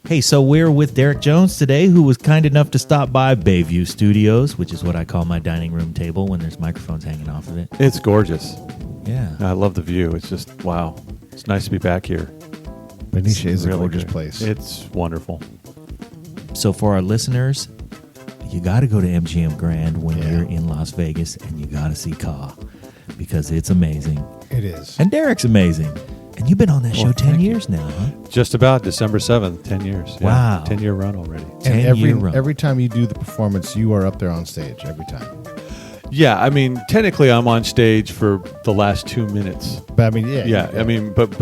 Hey, so we're with Derek Jones today, who was kind enough to stop by Bayview Studios, which is what I call my dining room table when there's microphones hanging off of it. It's gorgeous. Yeah. I love the view. It's just, wow. It's nice to be back here. Benicia is really a gorgeous good. place. It's wonderful. So for our listeners, you got to go to MGM Grand when you're in Las Vegas, and you got to see Ka, because it's amazing. It is. And Derek's amazing. And you've been on that show 10 years now, huh? Just about December 7th, 10 years. Yeah, Wow. 10-year run already. And 10-year run. every time you do the performance, you are up there on stage every time. Yeah, I mean, technically I'm on stage for the last 2 minutes. But I mean, Yeah, I mean, but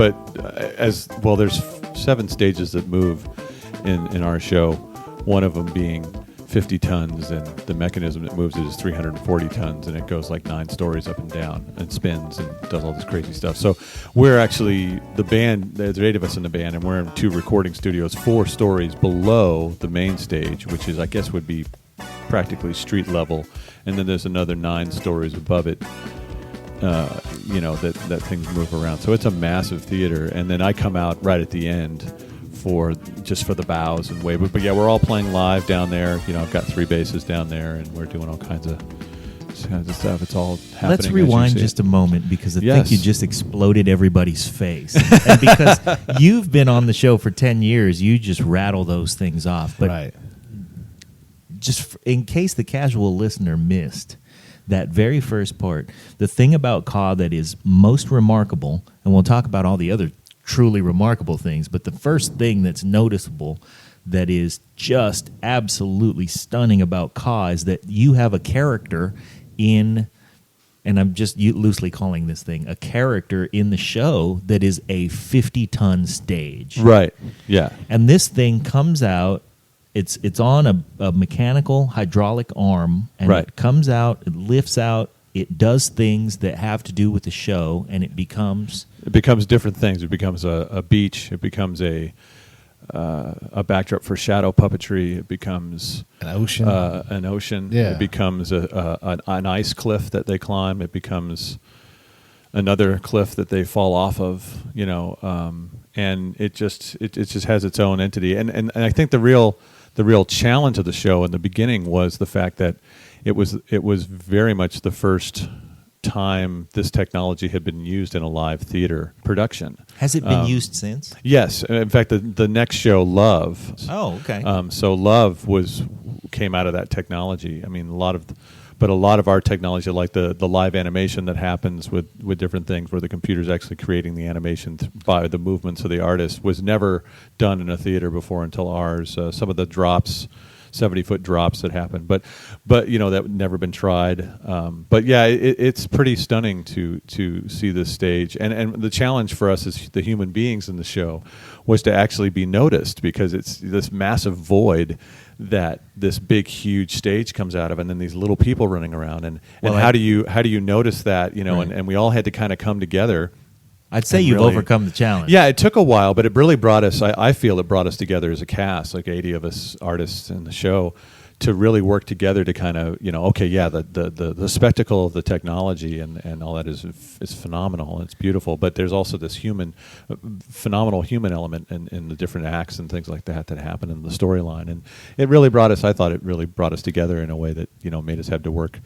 as well, there's 7 stages that move in our show. One of them being 50 tons, and the mechanism that moves it is 340 tons, and it goes like 9 stories up and down and spins and does all this crazy stuff. So we're actually, the band, there's 8 of us in the band, and we're in 2 recording studios 4 stories below the main stage, which is, I guess, would be practically street level, and then there's another 9 stories above it. That things move around. So it's a massive theater, and then I come out right at the end for the bows and wave. But yeah, we're all playing live down there. I've got 3 basses down there, and we're doing all kinds of stuff. It's all happening. Let's rewind just a moment, because I Yes. think you just exploded everybody's face. And because you've been on the show for 10 years, you just rattle those things off. But right. just in case the casual listener missed that very first part, the thing about Ka that is most remarkable, and we'll talk about all the other truly remarkable things, but the first thing that's noticeable that is just absolutely stunning about Ka is that you have a character in, and I'm just loosely calling this thing a character in the show that is a 50-ton stage. Right. Yeah. And this thing comes out, it's on a mechanical hydraulic arm, and Right. it comes out, it lifts out, it does things that have to do with the show, and it becomes different things. It becomes a beach. It becomes a backdrop for shadow puppetry. It becomes An ocean. Yeah. It becomes an ice cliff that they climb. It becomes another cliff that they fall off of. And it just has its own entity. And I think the real challenge of the show in the beginning was the fact that it was very much the first time this technology had been used in a live theater production. Has it been used since? Yes. In fact, the next show, Love. Oh, okay. So Love came out of that technology. I mean, a lot of our technology, like the live animation that happens with different things, where the computer's actually creating the animation by the movements of the artist, was never done in a theater before until ours. Some of the drops, 70-foot drops that happen, but that had never been tried. But yeah, it's pretty stunning to see this stage, and the challenge for us as the human beings in the show was to actually be noticed, because it's this massive void that this big huge stage comes out of, and then these little people running around, and how do you notice that, right. and we all had to kind of come together. I'd say you've overcome the challenge. Yeah, it took a while, but it really brought us, I feel it brought us together as a cast, like 80 of us artists in the show, to really work together to kind of, the spectacle of the technology and all that is phenomenal. It's beautiful, but there's also this phenomenal human element in the different acts and things like that happen in the storyline. And it really brought us together in a way that, made us have to work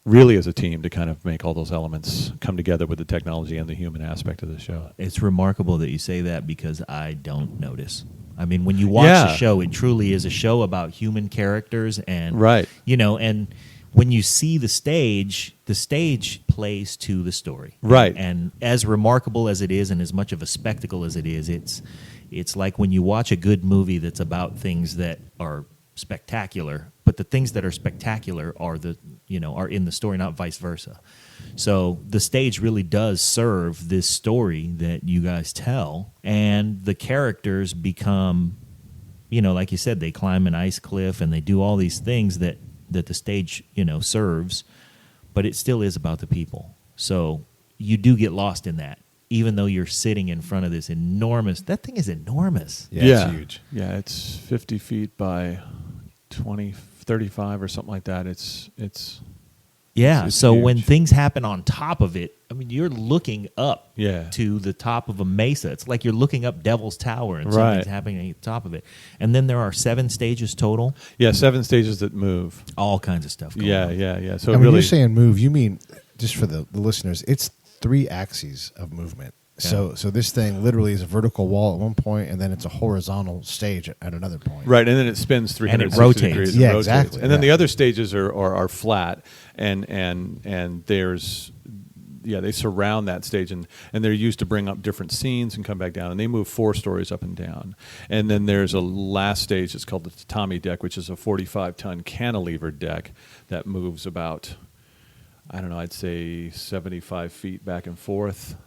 really as a team to kind of make all those elements come together with the technology and the human aspect of the show. It's remarkable that you say that, because I don't notice. I mean, when you watch the show, it truly is a show about human characters, and right. And when you see the stage plays to the story. Right. And as remarkable as it is, and as much of a spectacle as it is, it's like when you watch a good movie that's about things that are spectacular, but the things that are spectacular are are in the story, not vice versa. So the stage really does serve this story that you guys tell, and the characters become, like you said, they climb an ice cliff and they do all these things that the stage, serves, but it still is about the people. So you do get lost in that, even though you're sitting in front of this that thing is enormous. Yeah, it's huge. Yeah, it's 50 feet by 35 or something like that. It's Yeah. It's So huge. when things happen on top of it, I mean, you're looking up Yeah. to the top of a mesa. It's like you're looking up Devil's Tower and Right. something's happening at the top of it. And then there are 7 stages total. Yeah, 7 stages that move. All kinds of stuff going Yeah, on. yeah, yeah. So And when really, you're saying move, you mean, just for the listeners, it's 3 axes of movement. So this thing literally is a vertical wall at one point, and then it's a horizontal stage at another point. right, and then it spins And 360 it rotates. degrees. Yeah, It rotates. exactly, And then the yeah. other stages are flat, and there's they surround that stage, and they're used to bring up different scenes and come back down, and they move 4 stories up and down. And then there's a last stage that's called the tatami deck, which is a 45-ton cantilever deck that moves about, I don't know, I'd say 75 feet back and forth,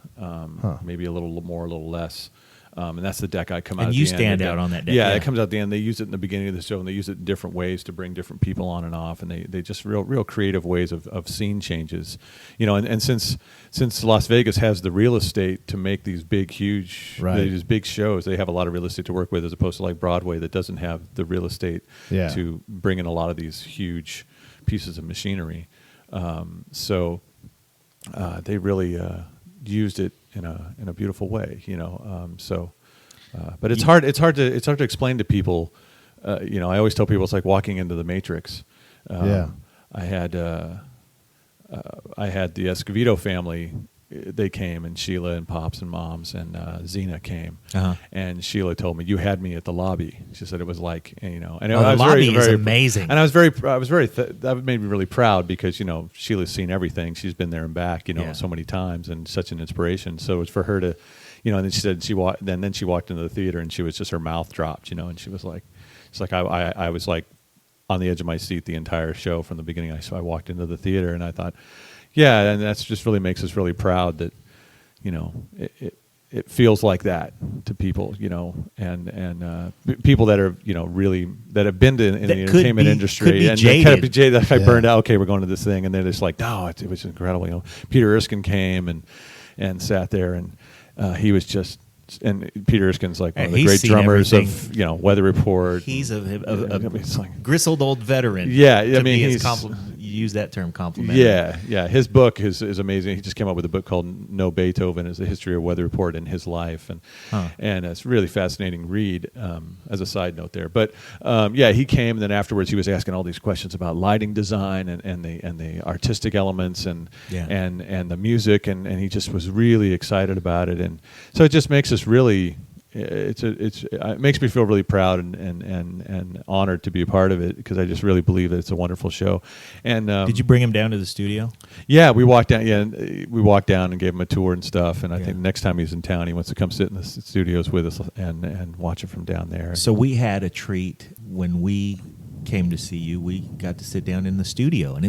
maybe a little more, a little less. And that's the deck I come out And at you the end. stand They out go- on that deck, Yeah, yeah. it comes out at the end. They use it in the beginning of the show, and they use it in different ways to bring different people on and off. And they just real creative ways of scene changes. And since Las Vegas has the real estate to make these big, huge, Right. these big shows, they have a lot of real estate to work with, as opposed to like Broadway that doesn't have the real estate Yeah. to bring in a lot of these huge pieces of machinery. So they really used it in a beautiful way, but it's hard to explain to people. I always tell people it's like walking into the Matrix. Yeah. I had the Escovedo family. They came, and Sheila and Pops and Moms and Zena came, Uh-huh. and Sheila told me, "You had me at the lobby." She said it was like, and Oh, I the was lobby very, is very, amazing. and that made me really proud because Sheila's seen everything. She's been there and back, Yeah. so many times, and such an inspiration. So it was for her to, and then she said she walked into the theater, and she was just, her mouth dropped, and she was like, it's like I was like on the edge of my seat the entire show from the beginning. So I walked into the theater, and I thought, yeah, and that's just really makes us really proud that, it feels like that to people, and people that are, really, that have been in the That could entertainment be- industry could be and they kind of jaded. jaded. Like, I Yeah. burned out. Okay, we're going to this thing, and they're just like, no, it was incredible. Peter Erskine came and sat there, and he was just. And Peter Erskine's like one of the He's great seen drummers everything. of Weather Report. He's a It's like- grizzled old veteran. Yeah, I to mean, be as he's- you use that term complimentary. Yeah. His book is amazing. He just came out with a book called No Beethoven: Is the History of Weather Report and His Life, and it's a really fascinating read. As a side note there, but he came, and then afterwards he was asking all these questions about lighting design and the artistic elements and the music, and he just was really excited about it, and so it just makes us really. It makes me feel really proud and honored to be a part of it because I just really believe that it's a wonderful show. And Did you bring him down to the studio? Yeah, we walked down. Yeah, we walked down and gave him a tour and stuff. And I Yeah. think next time he's in town, he wants to come sit in the studios with us and watch it from down there. So we had a treat when we came to see you. We got to sit down in the studio, and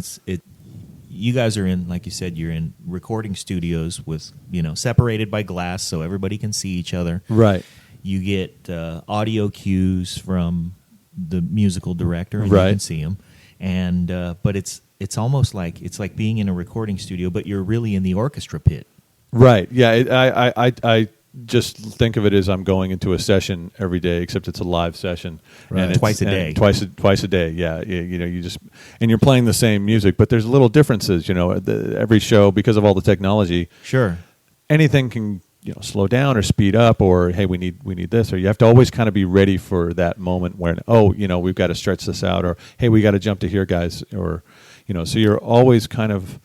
you guys are in, like you said, you're in recording studios with, separated by glass so everybody can see each other. Right. You get audio cues from the musical director, and Right. you can see them. And but it's almost like being in a recording studio, but you're really in the orchestra pit. Right. Yeah. I just think of it as I'm going into a session every day, except it's a live session, Right. and it's- Twice a and day. Twice a day. Yeah. You just, and you're playing the same music, but there's little differences. Every show, because of all the technology, Sure. anything can slow down or speed up, or hey, we need this, or you have to always kind of be ready for that moment when we've got to stretch this out, or hey, we got to jump to here, guys, or so you're always kind of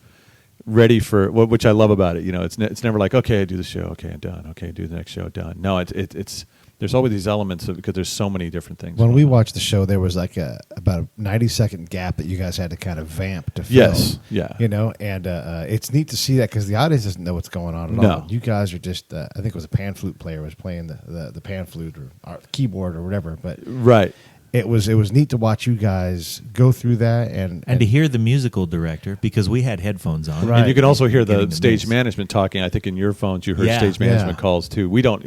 ready for, which I love about it. It's never like, okay, I do the show, okay, I'm done, okay, do the next show, done. No, it's there's always these elements because there's so many different things. When going we on. watched the show, there was like about a 90-second gap that you guys had to kind of vamp to fill. Yes, yeah. And it's neat to see that because the audience doesn't know what's going on at No. all. You guys are just, I think it was a pan flute player was playing the pan flute or keyboard or whatever. But Right. it was neat to watch you guys go through that and And to hear the musical director, because we had headphones on. Right. And you can also hear Getting the the stage mix. management talking. I think in your phones you heard Yeah. stage management Yeah. calls too. We don't.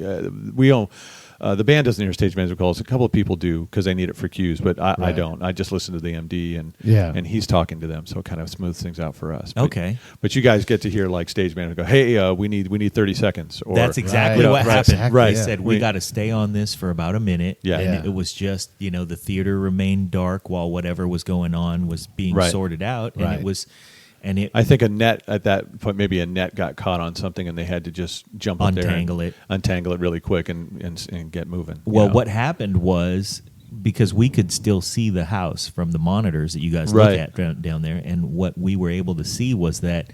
The band doesn't hear stage management calls. A couple of people do because they need it for cues, but I Right. don't. I just listen to the MD and Yeah. and he's talking to them, so it kind of smooths things out for us. But, Okay. but you guys get to hear like stage management go, "Hey, we need 30 seconds." Or That's exactly Right. what Right. happened. Exactly, Right. They said we We- got to stay on this for about a minute. Yeah. And Yeah. it was just, the theater remained dark while whatever was going on was being Right. sorted out. And Right. it was And I think a net at that point, maybe a net got caught on something, and they had to just jump up there and untangle it really quick and get moving. Well, what happened was, because we could still see the house from the monitors that you guys look at down there, and what we were able to see was that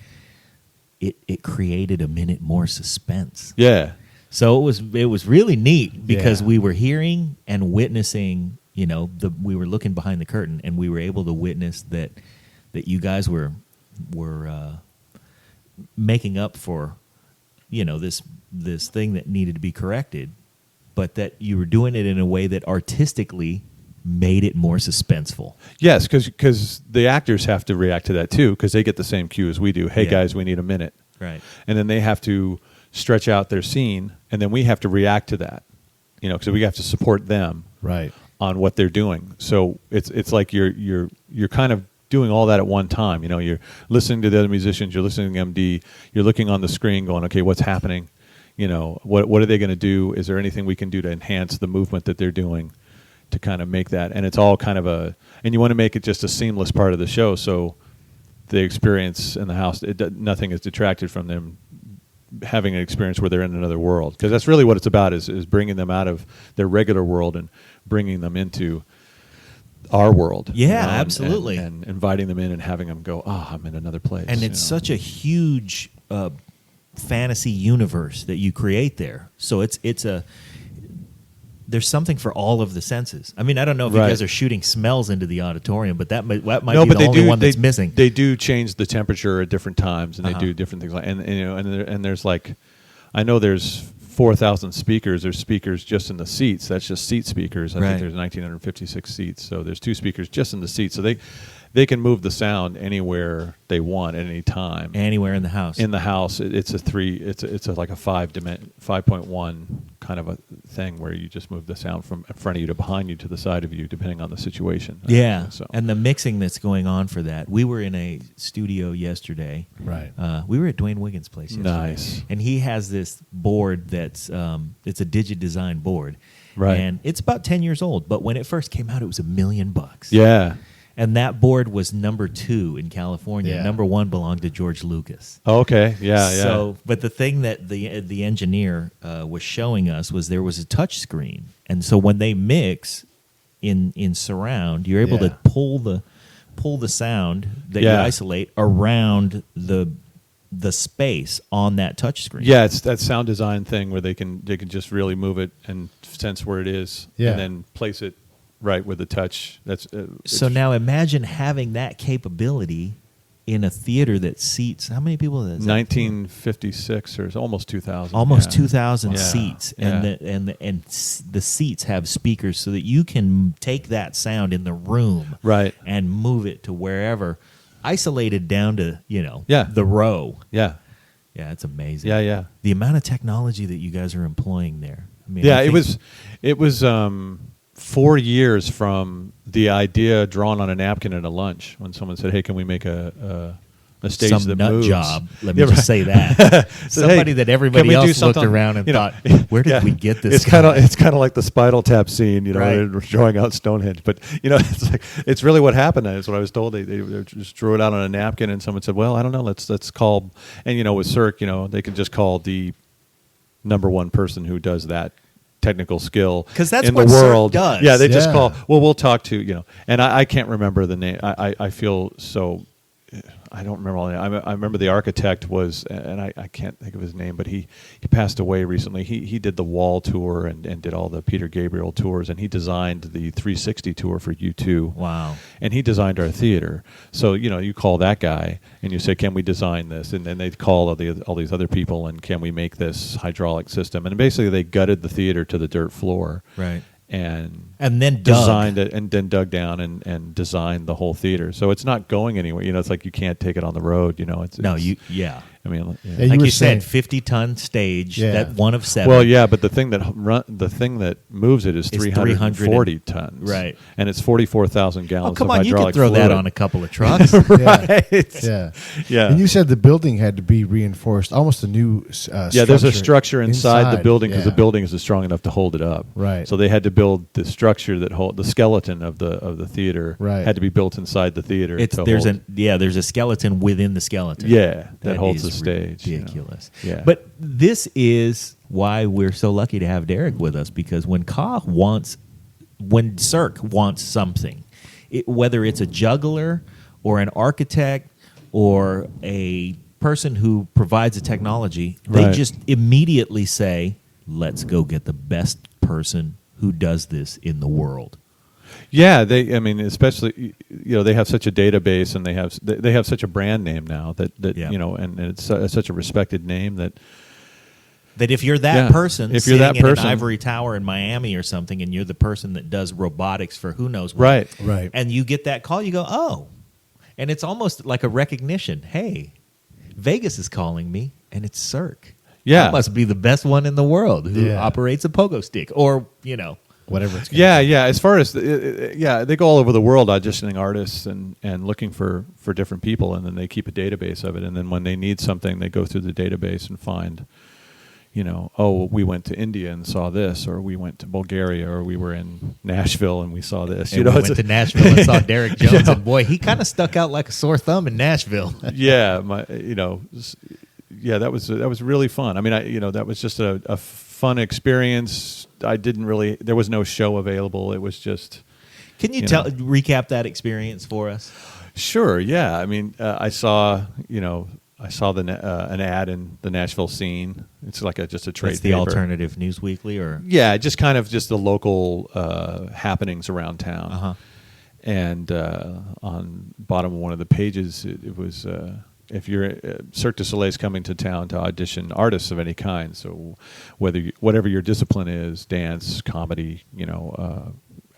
it created a minute more suspense. Yeah. So it was really neat because we were hearing and witnessing. We were looking behind the curtain, and we were able to witness that you guys were making up for this thing that needed to be corrected, but that you were doing it in a way that artistically made it more suspenseful. Yes, because the actors have to react to that too, because they get the same cue as we do. Hey guys, we need a minute. Right. And then they have to stretch out their scene, and then we have to react to that. Because we have to support them on what they're doing. So it's like you're kind of doing all that at one time. You're listening to the other musicians, you're listening to MD, you're looking on the screen going, okay, what's happening? What are they going to do? Is there anything we can do to enhance the movement that they're doing to kind of make that? And it's all kind of and you want to make it just a seamless part of the show, so the experience in the house, nothing is detracted from them having an experience where they're in another world. Because that's really what it's about, is bringing them out of their regular world and bringing them into our world. Yeah, absolutely. And inviting them in and having them go, I'm in another place. And it's such a huge fantasy universe that you create there. So there's something for all of the senses. I mean, I don't know if you guys are shooting smells into the auditorium, but that might be the only one that's missing. They do change the temperature at different times, and they do different things. And there's I know there's 4,000 speakers. There's speakers just in the seats. That's just seat speakers. I think there's 1,956 seats. So there's 2 speakers just in the seats. So they can move the sound anywhere they want at any time. Anywhere in the house. In the house, it's like a 5.1 kind of a thing where you just move the sound from in front of you to behind you to the side of you, depending on the situation. Yeah, and the mixing that's going on for that. We were in a studio yesterday. Right. We were at Dwayne Wiggins' place yesterday. Nice. And he has this board that's it's a Digidesign board. Right. And it's about 10 years old, but when it first came out, it was $1 million. Yeah. And that board was number 2 in California. Yeah. Number 1 belonged to George Lucas. Oh, okay. Yeah. So, but the thing that the engineer was showing us was there was a touch screen, and so when they mix in surround, you're able to pull the sound that you isolate around the space on that touch screen. Yeah, it's that sound design thing where they can just really move it and sense where it is, and then place it right with the touch. That's so now imagine having that capability in a theater that seats how many people? Is 1956 or almost 2,000. Almost 2,000 seats, Yeah. and the seats have speakers so that you can take that sound in the room, and move it to wherever, isolated down to the row. Yeah, it's amazing. Yeah. The amount of technology that you guys are employing there. I mean, it was 4 years from the idea drawn on a napkin at a lunch when someone said, "Hey, can we make a stage some that nut moves?" job. Let me just say that. Somebody that everybody else looked around and thought, "Where did we get this?" It's kind of like the Spinal Tap scene, they're showing out Stonehenge. But it's really what happened. That's what I was told. They just drew it out on a napkin, and someone said, "Well, I don't know. Let's call." And with Cirque, they can just call the number 1 person who does that technical skill, because that's in what the world Cirque does. Yeah, they just call. Well, we'll talk to and I can't remember the name. I feel so. I don't remember all the name. I remember the architect was, and I can't think of his name, but he passed away recently. He did the Wall tour and did all the Peter Gabriel tours, and he designed the 360 tour for U2. Wow. And he designed our theater. So, you call that guy and you say, "Can we design this?" And then they call all these other people, and "Can we make this hydraulic system?" And basically they gutted the theater to the dirt floor. Right. And then designed it, and then dug down and designed the whole theater. So it's not going anywhere. It's like you can't take it on the road. I mean, Yeah, Like were you saying- said, 50-ton stage, Yeah. that one of 7. well, yeah, but the thing that moves it is It's 340 tons, right. And it's 44,000 gallons. Oh, come of on, you could hydraulic throw that fluid. on a couple of trucks. Yeah. Yeah. Yeah. And you said the building had to be reinforced, almost a new Yeah, there's a structure inside the building because yeah. the building isn't strong enough to hold it up. Right. So they had to build the structure that hold the skeleton of the theater. Right. Had to be built inside the theater. There's a skeleton within the skeleton. Yeah, that holds is the stage. you know. Ridiculous. Yeah. But this is why we're so lucky to have Derek with us, because when Cirque wants something, whether it's a juggler or an architect or a person who provides a technology, they Right. just immediately say, let's go get the best person who does this in the world. Yeah, I mean, especially they have such a database and they have such a brand name now that Yeah. and it's such a respected name that That if you're that Yeah. person, If you're sitting that person- in an ivory tower in Miami or something, and you're the person that does robotics for who knows what, Right. Right. and you get that call, you go, oh, and it's almost like a recognition. Hey, Vegas is calling me, and it's Cirque. Yeah. I must be the best one in the world who Yeah. operates a pogo stick, or Whatever it's gonna Yeah. As far as they go all over the world auditioning artists and looking for different people, and then they keep a database of it. And then when they need something, they go through the database and find, oh, we went to India and saw this, or we went to Bulgaria, or we were in Nashville and we saw this. and we went to Nashville and saw Derek Jones, and boy, he kind of stuck out like a sore thumb in Nashville. yeah, that was really fun. I mean, that was just a fun experience. There was no show available. It was just. Can you recap that experience for us? Sure. Yeah. I mean, I saw an ad in the Nashville Scene. It's like just a trade. It's the paper. Alternative News Weekly, or Yeah, just kind of just the local happenings around town. Uh-huh. And on bottom of one of the pages, it was if you're Cirque du Soleil is coming to town to audition artists of any kind. So whatever your discipline is, dance, comedy,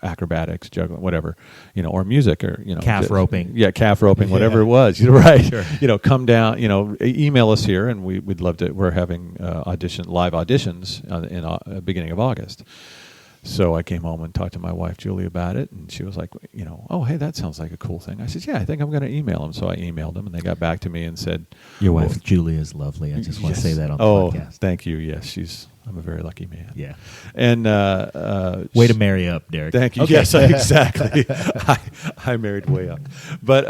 acrobatics, juggling, whatever, or music, or Calf roping. Yeah, calf roping, whatever Yeah. it was. You're right. Sure. Come down. Email us here, and we'd love to. We're having live auditions in beginning of August. So I came home and talked to my wife, Julie, about it, and she was like, oh, hey, that sounds like a cool thing. I said, yeah, I think I'm going to email them. So I emailed them, and they got back to me and said, Your wife, Julie, is lovely. I just want to Yes. say that on the Oh, podcast. thank you. Yes, I'm a very lucky man. Yeah. And Way to marry up, Derek. Thank you. Okay. Yes, exactly. I married way up, but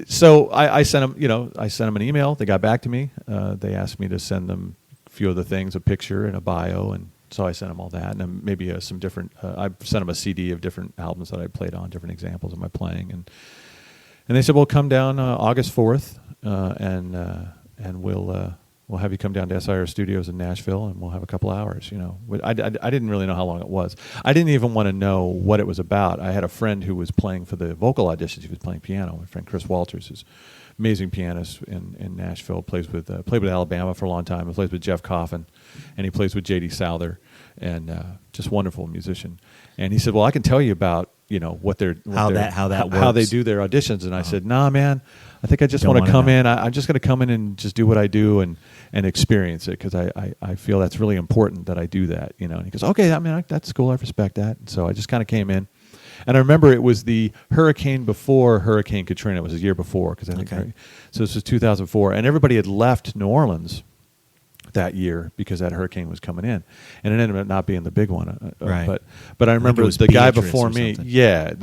so I sent them. I sent them an email. They got back to me. They asked me to send them a few other things, a picture and a bio, and so I sent them all that, and then maybe some different. I sent them a CD of different albums that I played on, different examples of my playing, and they said, "Well, come down August 4th, and we'll have you come down to SIR Studios in Nashville, and we'll have a couple hours." I didn't really know how long it was. I didn't even want to know what it was about. I had a friend who was playing for the vocal auditions. He was playing piano. My friend Chris Walters, who's amazing pianist in Nashville, played with Alabama for a long time. He plays with Jeff Coffin, and he plays with J.D. Souther, and just wonderful musician. And he said, "Well, I can tell you about how they do their auditions." And I said, "Nah, man, I think I just Don't want to wanna come know. in. I'm just going to come in and just do what I do and experience it, because I feel that's really important that I do that." And he goes, "Okay, that's cool. I respect that." And so I just kind of came in. And I remember it was the hurricane before Hurricane Katrina. It was a year before, because I think so. This was 2004, and everybody had left New Orleans that year because that hurricane was coming in, and it ended up not being the big one. Right. But I remember it was the guy Beatrice before or me. something. Yeah,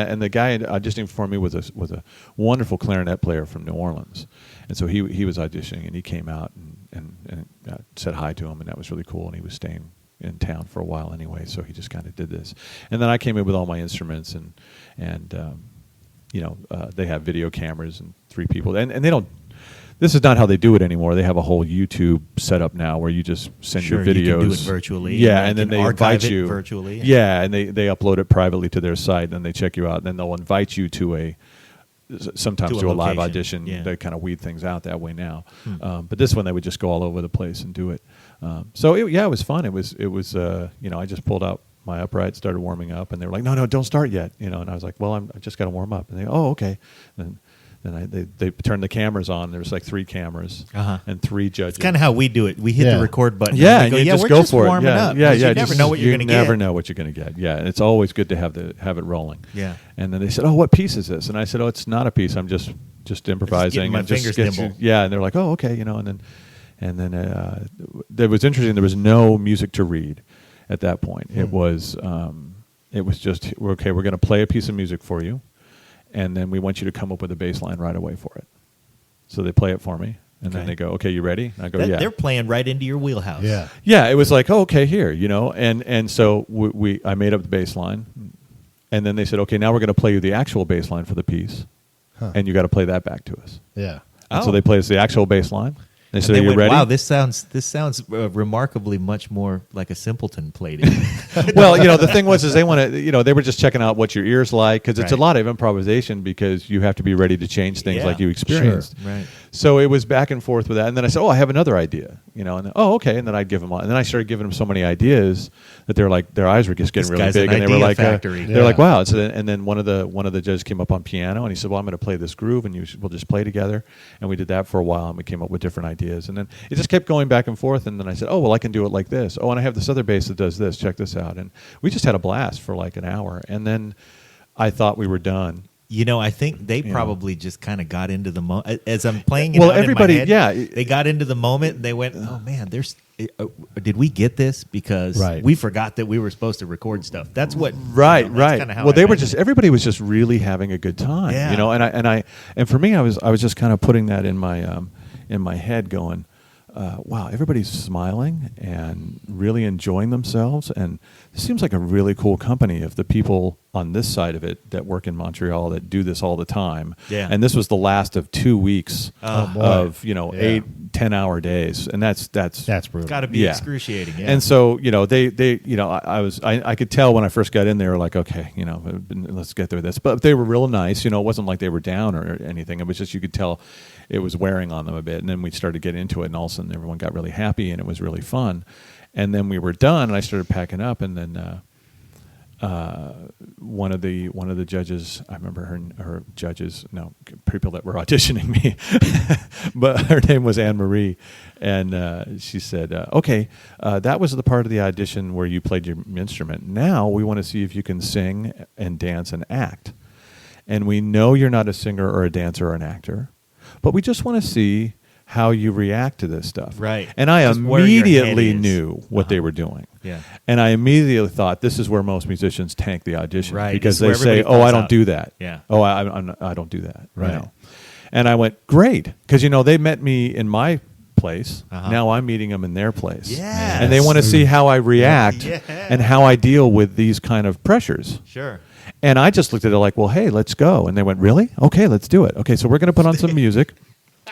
and the guy auditioning before me was a wonderful clarinet player from New Orleans, and so he was auditioning, and he came out and said hi to him, and that was really cool. And he was staying in town for a while anyway, so he just kind of did this. And then I came in with all my instruments, and they have video cameras and 3 people, and they don't. This is not how they do it anymore. They have a whole YouTube setup now where you just send your videos. You can do it virtually. Yeah, and then they archive invite it you virtually. Yeah, and they upload it privately to their site, and they check you out. And then they'll invite you to sometimes To a to a live location. audition. Yeah. They kind of weed things out that way now. But this one, they would just go all over the place and do it. So it was fun. It was I just pulled out my upright, started warming up, and they were like, "No, don't start yet." And I was like, "Well, I just got to warm up." And they, "Oh, okay." And Then they turned the cameras on. There was like 3 cameras and 3 judges. It's kind of how we do it. We hit the record button. Yeah, and we and go, you just we're go just for it. warming up. Yeah, You never know what you're going to get. You never know what you're going to get. Yeah, and it's always good to have it rolling. Yeah. And then they said, "Oh, what piece is this?" And I said, "Oh, it's not a piece. I'm just improvising." my and fingers nimble. Yeah, and they're like, "Oh, okay," And then it was interesting. There was no music to read at that point. It was just, okay, we're going to play a piece of music for you, and then we want you to come up with a bass line right away for it. So they play it for me, and then they go, "Okay, you ready?" And I go, "Yeah." They're playing right into your wheelhouse. Yeah. Yeah, it was like, "Oh, okay, here," and so I made up the bass line, and then they said, "Okay, now we're going to play you the actual bass line for the piece, and you got to play that back to us." Yeah. And so they played us the actual bass line. They said, And "Are they you went, ready?" wow, this sounds remarkably much more like a simpleton played it. Well, the thing was, is they want to, they were just checking out what your ears like, because it's a Right. lot of improvisation, because you have to be ready to change things Yeah, like you experienced. sure. Right. So it was back and forth with that, and then I said, "Oh, I have another idea," and then, "Oh, okay," and then I'd give them, and then I started giving them so many ideas that they're like, their eyes were just getting This really guy's big, an and they were idea like, factory. they're like, Yeah. "Wow!" So and then one of the judges came up on piano, and he said, "Well, I'm going to play this groove, and we'll just play together," and we did that for a while, and we came up with different ideas, and then it just kept going back and forth, and then I said, "Oh, well, I can do it like this. Oh, and I have this other bass that does this. Check this out," and we just had a blast for like an hour, and then I thought we were done. I think they probably just kind of got into the moment. As I'm playing it Well, out in everybody- my head, yeah. they got into the moment, and they went, "Oh, man, did we get this? Because Right. we forgot that we were supposed to record stuff." That's what... Right, that's right. kinda how Well, I they were imagine just it. everybody was just really having a good time, Yeah. and for me, I was just kind of putting that in my head, going, wow, everybody's smiling and really enjoying themselves, and it seems like a really cool company of the people on this side of it that work in Montreal that do this all the time. Yeah. And this was the last of 2 weeks Oh, boy. of Yeah. 8-10 hour days, and that's brutal. Got to be Yeah. excruciating. Yeah. And so, I could tell when I first got in there, like, okay, let's get through this. But they were real nice. It wasn't like they were down or anything. It was just, you could tell it was wearing on them a bit. And then we started getting into it, and all of a sudden everyone got really happy, and it was really fun. And then we were done, and I started packing up, and then one of the judges, I remember her judges, no, people that were auditioning me, but her name was Anne Marie, and she said, "Okay, that was the part of the audition where you played your instrument. Now we want to see if you can sing and dance and act. And we know you're not a singer or a dancer or an actor, but we just want to see how you react to this stuff." Right. And I Just where your head immediately is. knew what they were doing. Yeah. And I immediately thought, this is where most musicians tank the audition. Right. Because This is they where say, everybody "Oh, I falls don't out." do that." Yeah. "Oh, I don't do that." Right. And I went, great. Because, they met me in my place. Uh-huh. Now I'm meeting them in their place. Yes. And they want to see how I react Yeah. and how I deal with these kind of pressures. Sure. And I just looked at it like, well, hey, let's go. And they went, really? Okay, let's do it. Okay, so we're going to put on some music.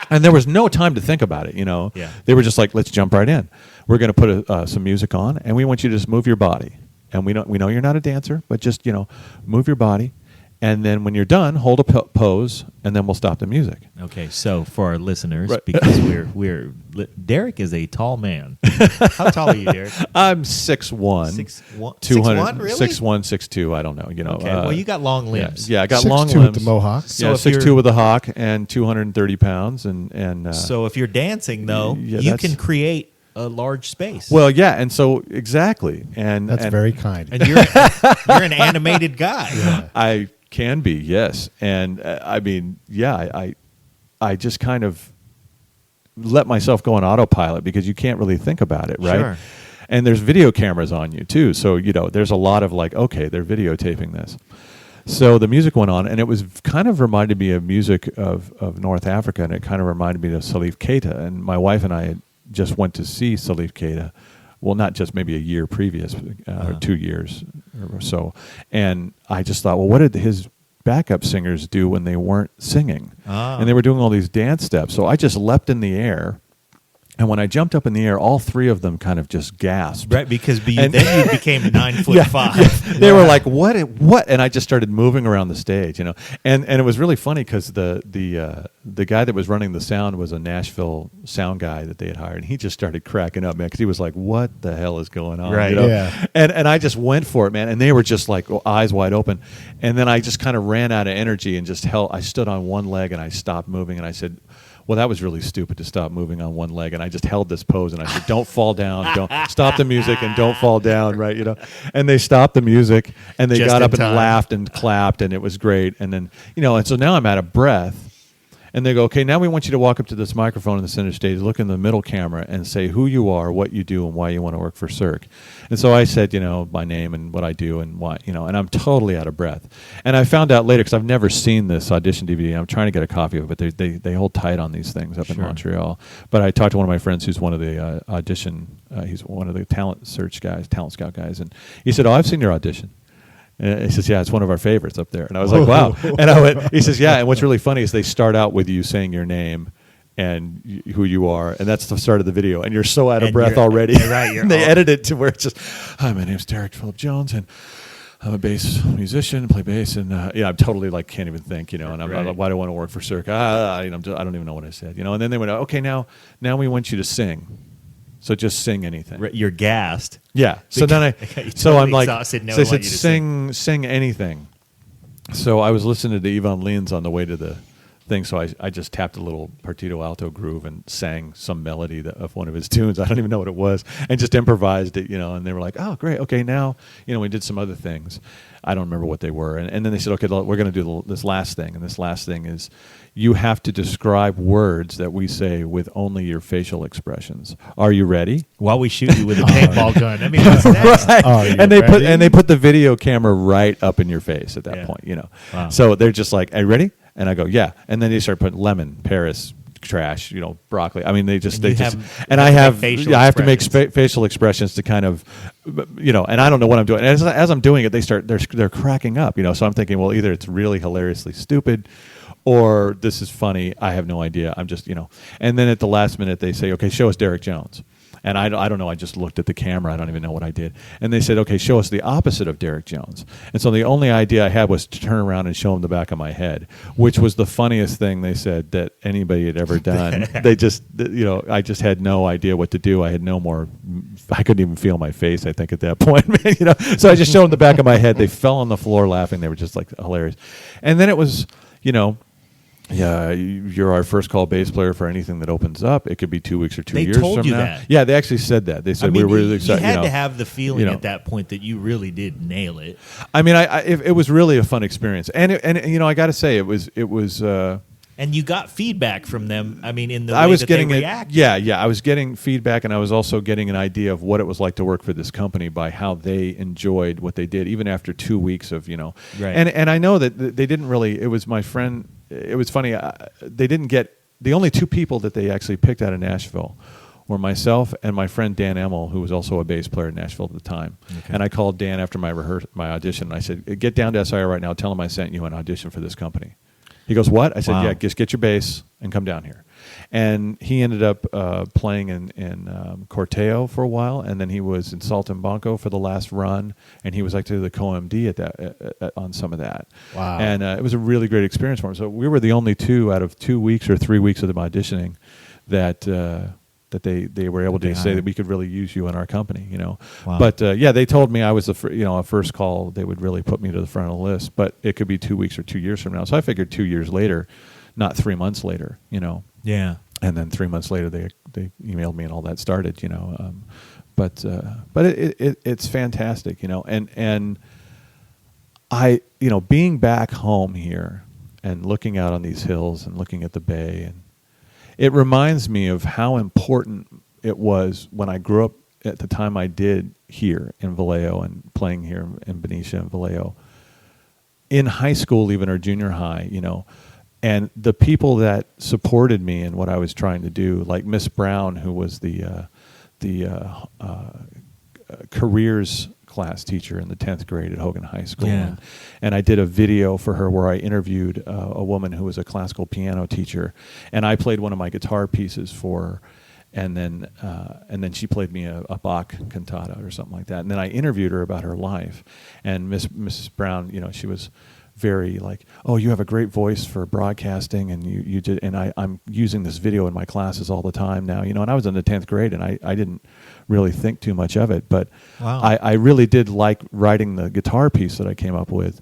And there was no time to think about it, Yeah. They were just like, let's jump right in. We're going to put some music on, and we want you to just move your body. And we know you're not a dancer, but just, move your body. And then when you're done, hold a pose, and then we'll stop the music. Okay, so for our listeners, Right. because Derek is a tall man. How tall are you, Derek? I'm 6'1". 6'1", 200, really? 6'1", 6'2", I don't know. Okay, well, you got long limbs. Yeah, I got 6'2" long with limbs. the mohawk. So Yeah, if you're- 6'2" with a hawk and 230 pounds. And So if you're dancing, though, Yeah, you that's- can create a large space. well, yeah, and so exactly. And That's and very kind. and you're an animated guy. I can be, yes. And I just kind of let myself go on autopilot because you can't really think about it, right? Sure. And there's video cameras on you too, so there's a lot of like, okay, they're videotaping this. So the music went on, and it was kind of reminded me of music of North Africa, and it kind of reminded me of Salif Keita. And my wife and I had just went to see Salif Keita. Well, not just maybe a year previous, or 2 years or so. And I just thought, well, what did his backup singers do when they weren't singing? Ah. And they were doing all these dance steps. So I just leapt in the air. And when I jumped up in the air, all three of them kind of just gasped. Right, because And- then you became 9'5". They were like, "What? What?" And I just started moving around the stage, And it was really funny because the the guy that was running the sound was a Nashville sound guy that they had hired. And he just started cracking up, man, because he was like, what the hell is going on? Right. You know? Yeah. And I just went for it, man. And they were just like eyes wide open. And then I just kind of ran out of energy and just I stood on one leg and I stopped moving. And I said, well, that was really stupid to stop moving on one leg. And I just held this pose and I said, don't fall down. Don't stop the music and don't fall down, right? You know. And they stopped the music and they Just got in up and time. laughed and clapped and it was great. And then, you know, and so now I'm out of breath. And they go, okay, now we want you to walk up to this microphone in the center stage, look in the middle camera, and say who you are, what you do, and why you want to work for Cirque. And so I said, you know, my name and what I do and why, you know, and I'm totally out of breath. And I found out later, because I've never seen this audition DVD. I'm trying to get a copy of it, but they hold tight on these things up in Montreal. But I talked to one of my friends who's one of the he's one of the talent scout guys, and he said, oh, I've seen your audition. And he says, yeah, it's one of our favorites up there. And I was like, wow. And I went, he says, yeah, and what's really funny is they start out with you saying your name and who you are, and that's the start of the video. And you're so out of breath already. Right, and they edit it to where it's just, hi, my name's Derek Phillip Jones, and I'm a bass musician, play bass, and I'm totally like can't even think, you know. And I'm like, why do I want to work for Cirque? I don't even know what I said, you know. And then they went, okay, now we want you to sing. So just sing anything. You're gassed. Yeah. So then I'm like, exhausted, so they said sing anything. So I was listening to Yvonne Leans on the way to the thing. So I just tapped a little partito alto groove and sang some melody of one of his tunes. I don't even know what it was, and just improvised it, you know. And they were like, oh, great. Okay, now, you know, we did some other things. I don't remember what they were. And then they said, okay, we're going to do this last thing. And this last thing is you have to describe words that we say with only your facial expressions. Are you ready? While we shoot you with a paintball gun. I mean, what's next? Right. Are you And ready? they put the video camera right up in your face at that Yeah. point, you know. Wow. So they're just like, are you ready? And I go, yeah. And then they start putting lemon, Paris, trash, you know, broccoli. I mean, I have to make facial expressions to kind of, you know, and I don't know what I'm doing. And as I'm doing it, they're cracking up, you know. So I'm thinking, well, either it's really hilariously stupid, or this is funny. I have no idea. I'm just, you know. And then at the last minute, they say, okay, show us Derek Jones. And I don't know. I just looked at the camera. I don't even know what I did. And they said, okay, show us the opposite of Derek Jones. And so the only idea I had was to turn around and show them the back of my head, which was the funniest thing they said that anybody had ever done. They just, you know, I just had no idea what to do. I couldn't even feel my face, I think, at that point. You know, so I just showed them the back of my head. They fell on the floor laughing. They were just like hilarious. And then it was, you know, yeah, you're our first call bass player for anything that opens up. It could be 2 weeks or 2 years from now. They told you that. Yeah, they actually said that. They said we were really excited. You had you know, to have the feeling you know. at that point that you really did nail it. I mean, it was really a fun experience, and you know, I got to say, it was. And you got feedback from them. I mean, in the I way was that getting they it. reacted. Yeah. I was getting feedback, and I was also getting an idea of what it was like to work for this company by how they enjoyed what they did, even after 2 weeks of, you know. Right. And I know that they didn't really. It was my friend. It was funny. They didn't get the only two people that they actually picked out of Nashville were myself and my friend Dan Emmel, who was also a bass player in Nashville at the time. Okay. And I called Dan after my audition, and I said, "Get down to SIR right now. Tell him I sent you an audition for this company." He goes, "What?" I said, Wow. "Yeah, just get your bass and come down here." And he ended up playing in Corteo for a while, and then he was in Saltimbanco for the last run, and he was actually the co-MD on some of that. Wow. And it was a really great experience for him. So we were the only two out of 2 weeks or 3 weeks of them auditioning that they were able to say that we could really use you in our company, you know. Wow. But yeah, they told me I was a first call. They would really put me to the front of the list, but it could be 2 weeks or 2 years from now. So I figured 2 years later, not 3 months later, you know. Yeah. And then 3 months later, they emailed me and all that started, you know. But it's fantastic, you know. And I, you know, being back home here and looking out on these hills and looking at the bay, and it reminds me of how important it was when I grew up at the time I did here in Vallejo and playing here in Benicia and Vallejo. In high school, even, or junior high, you know. And the people that supported me in what I was trying to do, like Miss Brown, who was the careers class teacher in the 10th grade at Hogan High School. Yeah. And I did a video for her where I interviewed a woman who was a classical piano teacher, and I played one of my guitar pieces for her. And then she played me a Bach cantata or something like that. And then I interviewed her about her life. And Mrs. Brown, you know, she was very like, oh, you have a great voice for broadcasting, and you did, and I'm using this video in my classes all the time now, you know. And I was in the 10th grade, and I didn't really think too much of it, but Wow. I really did like writing the guitar piece that I came up with.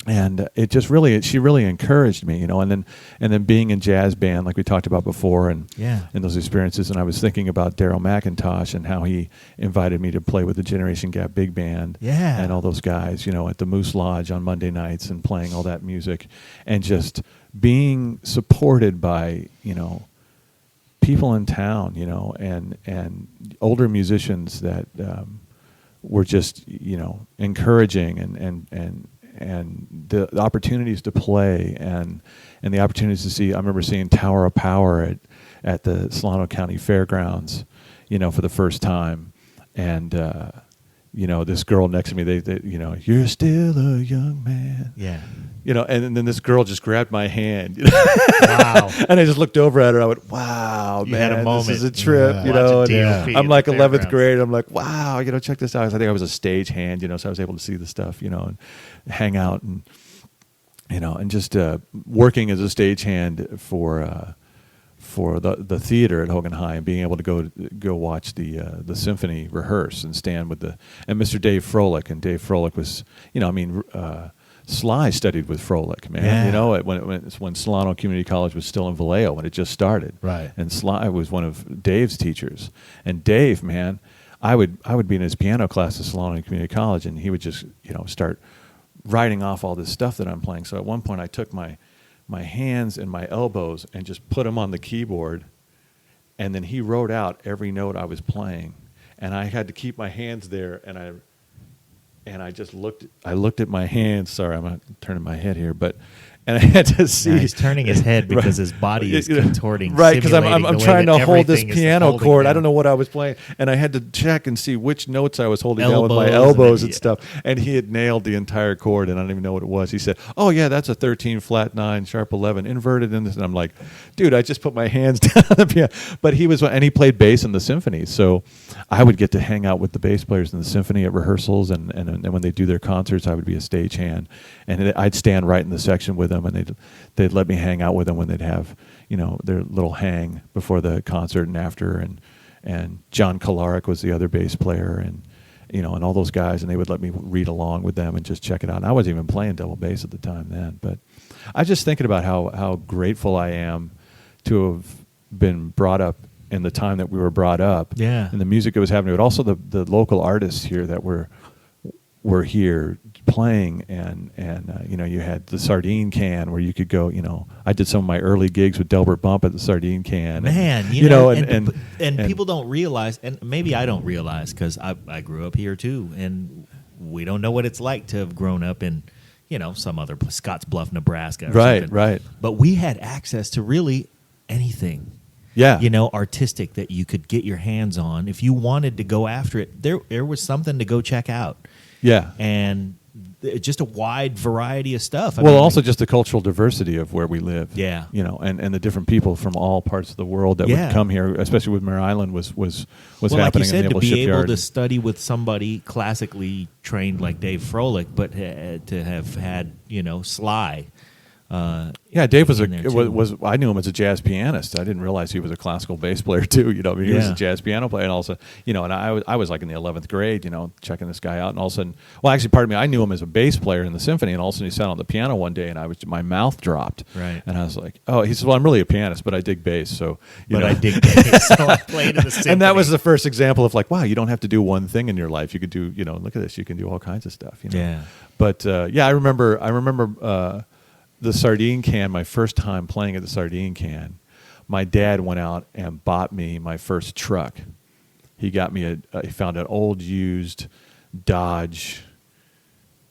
And it just really, she really encouraged me, you know, and then being in jazz band, like we talked about before, and those experiences. And I was thinking about Daryl McIntosh and how he invited me to play with the Generation Gap Big Band, and all those guys, you know, at the Moose Lodge on Monday nights, and playing all that music, and just being supported by, you know, people in town, you know, and older musicians that were just, you know, encouraging, and the opportunities to play, and the opportunities to see. I remember seeing Tower of Power at the Solano County Fairgrounds, you know, for the first time, and you know, this girl next to me, they you know, you're still a young man, you know, and then this girl just grabbed my hand, you know? Wow. And I just looked over at her. I went, wow, You man, had a moment. this is a trip, Yeah. you know. Watching And DOP I'm at like the 11th fairgrounds. grade. I'm like, wow, you know, check this out. I think I was a stage hand, you know, so I was able to see the stuff, you know, and hang out, and you know, and just working as a stage hand for the theater at Hogan High, and being able to go watch the symphony rehearse and stand with and Mr. Dave Froelich. And Dave Froelich was, you know, I mean, Sly studied with Froelich, man. You know, when Solano Community College was still in Vallejo, when it just started. Right. And Sly was one of Dave's teachers. And Dave, man, I would be in his piano class at Solano Community College, and he would just, you know, start writing off all this stuff that I'm playing. So at one point I took my hands and my elbows and just put them on the keyboard, and then he wrote out every note I was playing, and I had to keep my hands there, and I just looked at my hands. Sorry, I'm not turning my head here, and I had to see. Yeah, he's turning his head because his body is contorting. Right, because I'm simulating the way trying that to hold this everything is piano holding chord. I down. don't know what I was playing, and I had to check and see which notes I was holding down with my Elbows elbows and and stuff. And he had nailed the entire chord, and I don't even know what it was. He said, "Oh yeah, that's a 13 flat 9 sharp 11 inverted in this." And I'm like, "Dude, I just put my hands down on the piano." But he played bass in the symphony, so I would get to hang out with the bass players in the symphony at rehearsals, and when they do their concerts, I would be a stagehand, and I'd stand right in the section with them, and they'd let me hang out with them when they'd have, you know, their little hang before the concert and after, and John Kolarek was the other bass player, and you know, and all those guys, and they would let me read along with them and just check it out. And I wasn't even playing double bass at the time then, but I was just thinking about how grateful I am to have been brought up in the time that we were brought up, and the music that was happening, but also the local artists here that were here playing, and you know, you had the Sardine Can where you could go, you know, I did some of my early gigs with Delbert Bump at the Sardine Can. Man, and, you know, and people don't realize, and maybe I don't realize, because I grew up here too, and we don't know what it's like to have grown up in, you know, some other place, Scottsbluff, Nebraska, or something. Right. But we had access to really anything. Yeah. You know, artistic that you could get your hands on. If you wanted to go after it, there was something to go check out. Yeah. And just a wide variety of stuff. I Well, mean, also just the cultural diversity of where we live. Yeah. You know, and the different people from all parts of the world that would come here, especially with Mare Island was well, happening like you said, in the to Naval be Shipyard. able to study with somebody classically trained like Dave Froelich, but to have had, you know, Sly. Yeah, Dave was in there, too. was I knew him as a jazz pianist. I didn't realize he was a classical bass player too. You know, I mean, he was a jazz piano player, and also, you know, and I was like in the 11th grade, you know, checking this guy out, and all of a sudden, well, actually, pardon me, I knew him as a bass player in the symphony, and all of a sudden he sat on the piano one day, and my mouth dropped, Right, and I was like, oh, he said, well, I'm really a pianist, but I dig bass, so I dig bass, so I played in the symphony. and that was the first example of like, wow, you don't have to do one thing in your life. You could do, you know, look at this, you can do all kinds of stuff. You know? Yeah. But yeah, I remember. The Sardine Can, my first time playing at the Sardine Can, my dad went out and bought me my first truck. He got me he found an old used Dodge.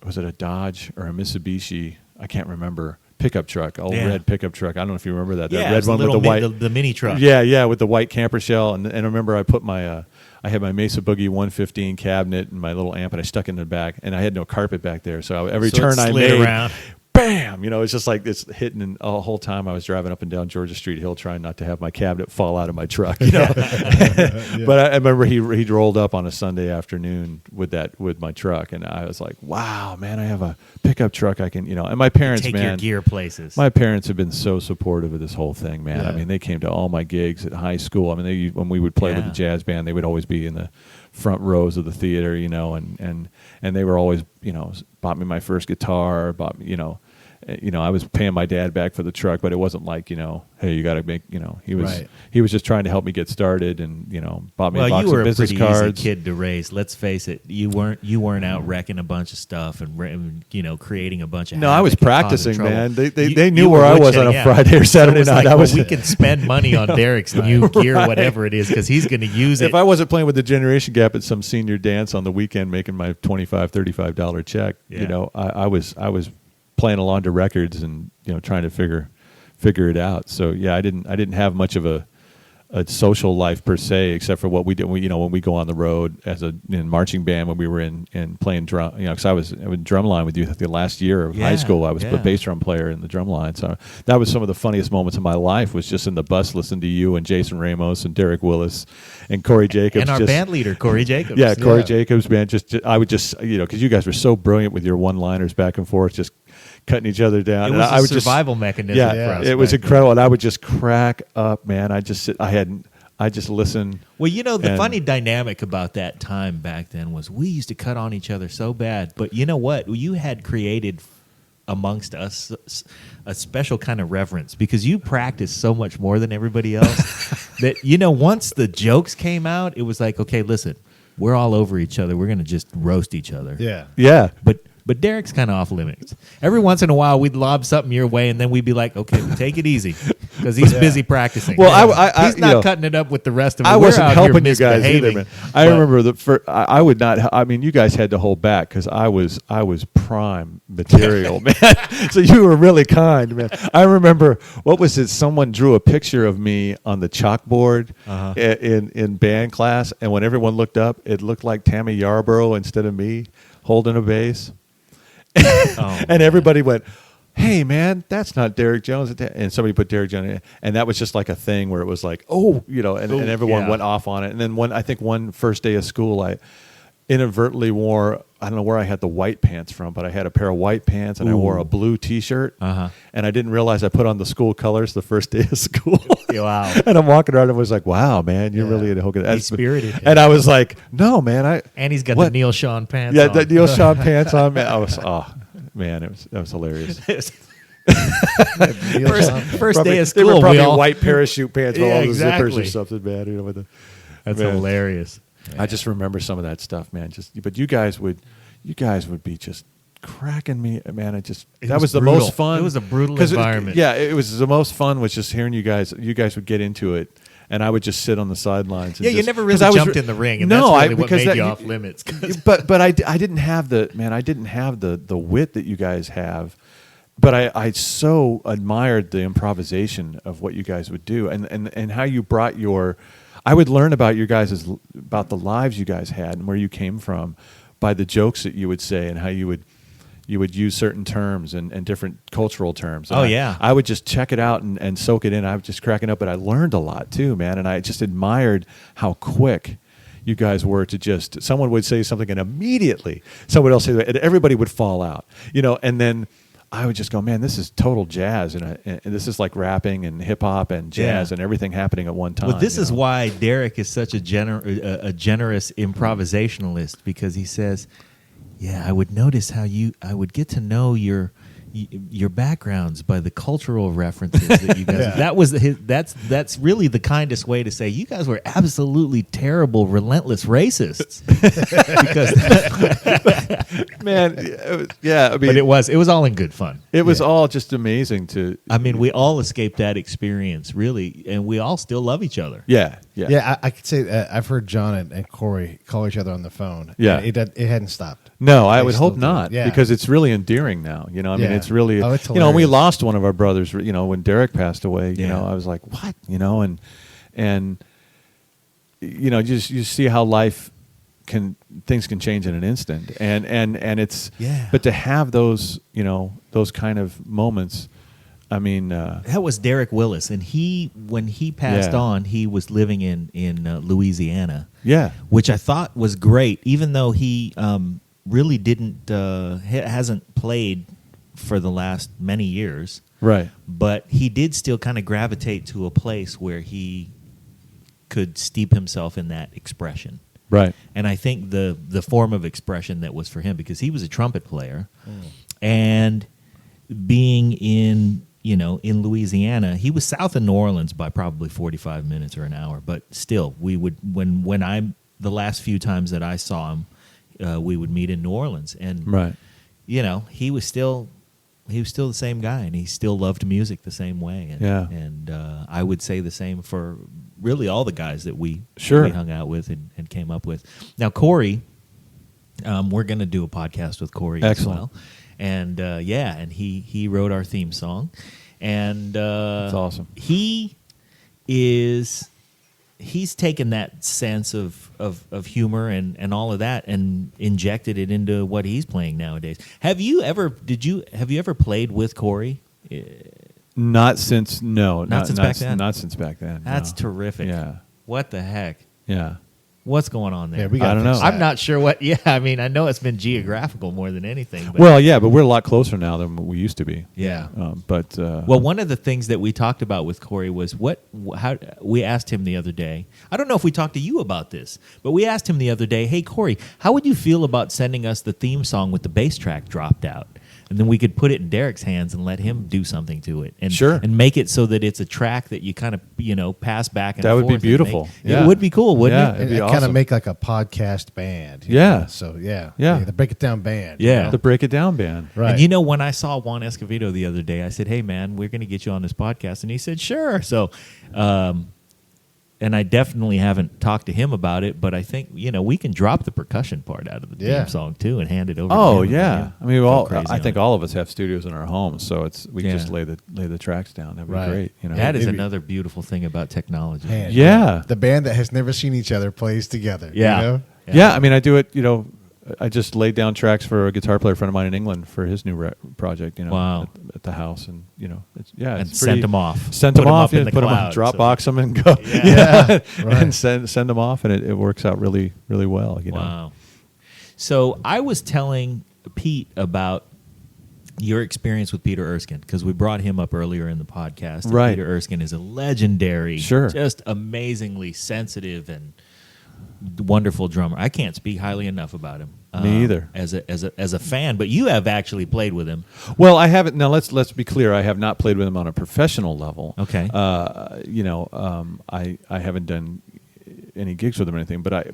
Was it a Dodge or a Mitsubishi? I can't remember. Pickup truck, red pickup truck. I don't know if you remember that. Yeah, That red one with the white, the mini truck. Yeah, with the white camper shell. And I remember I put I had my Mesa Boogie 115 cabinet and my little amp, and I stuck it in the back, and I had no carpet back there. So every So it turn I slid made, around. bam, it's just like it's hitting. And the whole time I was driving up and down Georgia Street Hill, trying not to have my cabinet fall out of my truck. But I remember he rolled up on a Sunday afternoon with my truck, and I was like, wow, man, I have a pickup truck. I can, and my parents, Take man, your gear places. my parents have been so supportive of this whole thing, man. Yeah. I mean, they came to all my gigs at high school. I mean, when we would play with the jazz band, they would always be in the front rows of the theater, and they were always, bought me my first guitar, bought me, I was paying my dad back for the truck, but it wasn't like, hey, you got to make, he was just trying to help me get started, and bought me a box of business cards. cards. You were a pretty easy kid to raise. Let's face it, you weren't out wrecking a bunch of stuff and creating a bunch of. No, I was practicing, man. They You knew where I was on a yeah. Friday or Saturday So it night. like, I was. we can spend money on Derek's new gear, whatever it is, because he's going to use it. If I wasn't playing with the Generation Gap at some senior dance on the weekend, making my $25-$35 check, I was playing along to records and trying to figure it out. So yeah, I didn't have much of a social life per se, except for what we did. When we go on the road as in marching band, when we were in playing drum. Because I was in drum line with you the last year of high school. I was a bass drum player in the drum line. So that was some of the funniest moments of my life. Was just in the bus listening to you and Jason Ramos and Derek Willis and Corey Jacobs and our band leader Corey Jacobs. Yeah, Corey Jacobs, man. I would just because you guys were so brilliant with your one-liners back and forth, just cutting each other down. It was and I a would survival mechanism for us. It was incredible, and I would just crack up, man. I just listened. Well, the funny dynamic about that time back then was we used to cut on each other so bad. But you know what? You had created amongst us a special kind of reverence because you practiced so much more than everybody else that, once the jokes came out, it was like, okay, listen, we're all over each other. We're going to just roast each other. Yeah. Yeah. But Derek's kind of off limits. Every once in a while, we'd lob something your way, and then we'd be like, "Okay, take it easy," because he's busy practicing. Well, he's not cutting it up with the rest of us. I wasn't We're out here helping you guys either, misbehaving. man. I remember I would not. I mean, you guys had to hold back because I was prime material, man. So you were really kind, man. I remember what was it? Someone drew a picture of me on the chalkboard in band class, and when everyone looked up, it looked like Tammy Yarborough instead of me holding a bass. And everybody went, hey, man, that's not Derek Jones. And somebody put Derek Jones in. And that was just like a thing where it was like, and everyone went off on it. And then one first day of school, I inadvertently wore, I don't know where I had the white pants from, but I had a pair of white pants and I wore a blue T-shirt. And I didn't realize I put on the school colors the first day of school. Wow. And I'm walking around and was like, wow, man, you're really in a hooker. He's spirited. And I was like, no, man. And he's got the Neil Sean pants on. The Neil Sean pants on. Man, that was hilarious. First day of school, they were probably white parachute pants with all the exactly. zippers or something, man. That's hilarious. I just remember some of that stuff, man. But you guys would be just cracking me, man. That was the brutal. most fun. It was a brutal environment. It was the most fun. Was just hearing you guys. You guys would get into it, and I would just sit on the sidelines. And you never really jumped in the ring, and that's really what made you off limits. But I didn't have the wit that you guys have. But I so admired the improvisation of what you guys would do, and how you brought your. I would learn about about the lives you guys had and where you came from by the jokes that you would say and how you would use certain terms and different cultural terms. And I would just check it out and soak it in. I was just cracking up, but I learned a lot too, man. And I just admired how quick you guys were to just, someone would say something and immediately someone else say that, and everybody would fall out, and then I would just go, man, this is total jazz, and this is like rapping and hip hop and jazz and everything happening at one time. Well, this is why Derek is such a generous improvisationalist, because he says, "Yeah, I would notice how I would get to know your backgrounds by the cultural references that you guys." That was that's really the kindest way to say you guys were absolutely terrible, relentless racists. Because man, I mean, but it was all in good fun. It was all just amazing to. I mean, we all escaped that experience, really, and we all still love each other. Yeah. I could say I've heard John and Corey call each other on the phone. Yeah, it hadn't stopped. No, I would hope not, Yeah. because it's really endearing now. I mean, it's really, it's we lost one of our brothers, when Derek passed away, I was like, what, and you see how life things can change in an instant, and it's Yeah. But to have those those kind of moments, I mean, That was Derek Willis, and when he passed Yeah. on, he was living in Louisiana. yeah, Which I thought was great, even though he really didn't hasn't played for the last many years. right, But he did still kind of gravitate to a place where he could steep himself in that expression. right, And I think the form of expression that was for him, because he was a trumpet player, and being in Louisiana, he was south of New Orleans by probably 45 minutes or an hour, but still, we would the last few times that I saw him, we would meet in New Orleans, and right. he was still the same guy, and he still loved music the same way. And, Yeah. and I would say the same for really all the guys that we hung out with and came up with. Now, Corey, we're going to do a podcast with Corey Excellent. as well. And and he wrote our theme song, and That's awesome. He's taken that sense of humor and all of that and injected it into what he's playing nowadays. Have you ever played with Corey? Not since back then? Not since back then. That's no. terrific. Yeah, What the heck? yeah. What's going on there? Yeah, we got I don't know. I'm not sure what. Yeah, I mean, I know it's been geographical more than anything. But Well, yeah, but we're a lot closer now than we used to be. yeah. But Well, one of the things that we talked about with Corey was how we asked him the other day. I don't know if we talked to you about this, but we asked him the other day, "Hey, Corey, how would you feel about sending us the theme song with the bass track dropped out, and then we could put it in Derek's hands and let him do something to it, and Sure. and make it so that it's a track that you kind of pass back and That would be forth and beautiful. make- Yeah. It would be cool, wouldn't Yeah. it? It'd be And kind of awesome. make like a podcast band. Yeah. So Yeah. the Break It Down band. Yeah. the Break It Down band. Right. And when I saw Juan Escovedo the other day, I said, "Hey, man, we're going to get you on this podcast," and he said, "Sure." So, and I definitely haven't talked to him about it, but I think we can drop the percussion part out of the Yeah. theme song too and hand it over. Oh to him. yeah, I mean, Go crazy I on think it. all of us have studios in our homes, so we Yeah. just lay the tracks down. That'd be Right. great. That is Maybe- another beautiful thing about technology. Man, Yeah. The band that has never seen each other plays together. Yeah. You know? Yeah. I mean, I do it. I just laid down tracks for a guitar player friend of mine in England for his new project. Wow. at the house, and And it's sent pretty- them off. Sent Put them 'em off. up in Yeah, the put them on cloud, so- Dropbox them and go. Yeah. Right. and send them off, and it works out really really well. Wow. So I was telling Pete about your experience with Peter Erskine, because we brought him up earlier in the podcast. And Right. Peter Erskine is a legendary, Sure. just amazingly sensitive and wonderful drummer. I can't speak highly enough about him. Me either. As a fan, but you have actually played with him. Well, I haven't. Now let's be clear. I have not played with him on a professional level. Okay. I haven't done any gigs with him or anything, but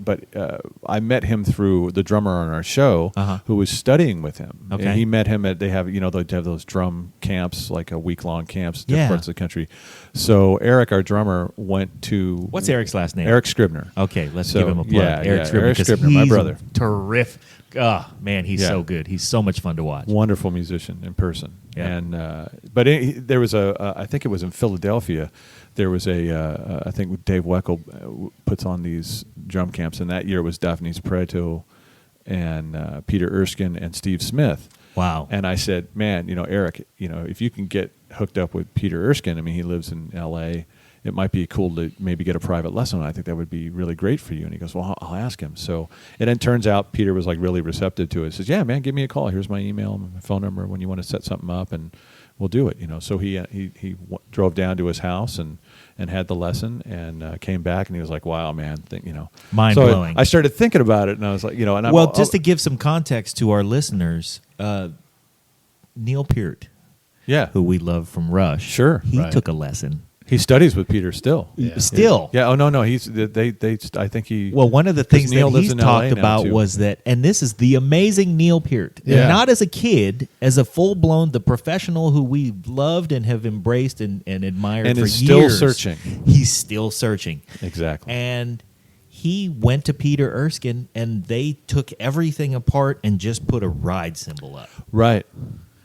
I met him through the drummer on our show Uh-huh. who was studying with him. Okay. And he met him at they have those drum camps, like a week-long camps, different Yeah. parts of the country. So Eric, our drummer, went to What's Eric's last name? Eric Scribner. Okay, let's So, give him a plug. yeah, Eric yeah, Scribner, Eric 'cause Scribner, my he's brother. Terrific. Oh, man, he's Yeah. so good. He's so much fun to watch. Wonderful musician in person. Yeah. And but there was I think it was in Philadelphia. There was I think Dave Weckel puts on these drum camps, and that year it was Daphnis Pareto and Peter Erskine and Steve Smith. Wow. And I said, man, Eric, if you can get hooked up with Peter Erskine, I mean, he lives in L.A., it might be cool to maybe get a private lesson. I think that would be really great for you. And he goes, well, I'll ask him. So, and then turns out Peter was like really receptive to it. He says, yeah, man, give me a call. Here's my email, my phone number when you want to set something up, and we'll do it. So he drove down to his house and had the lesson, and came back, and he was like, wow, man, Mind so blowing. I started thinking about it, and I was like, and I'm Well, just to give some context to our listeners, Neil Peart, yeah, who we love from Rush, Sure. he Right. took a lesson. he studies with Peter still. Yeah. Still. Yeah. Oh no. He's they. I think he. Well, one of the 'cause things Neil that lives he's in LA talked now, about too. was that, and this is the amazing Neil Peart, Yeah. not as a kid, as a full-blown, the professional who we loved and have embraced and admired And for is still years. searching. He's still searching. Exactly. And he went to Peter Erskine, and they took everything apart and just put a ride cymbal up. Right.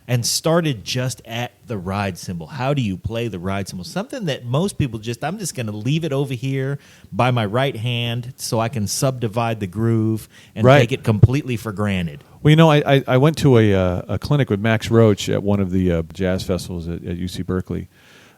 and started just at the ride cymbal. How do you play the ride cymbal? Something that most people I'm just going to leave it over here by my right hand so I can subdivide the groove and Right. take it completely for granted. Well, you know, I went to a clinic with Max Roach at one of the jazz festivals at UC Berkeley.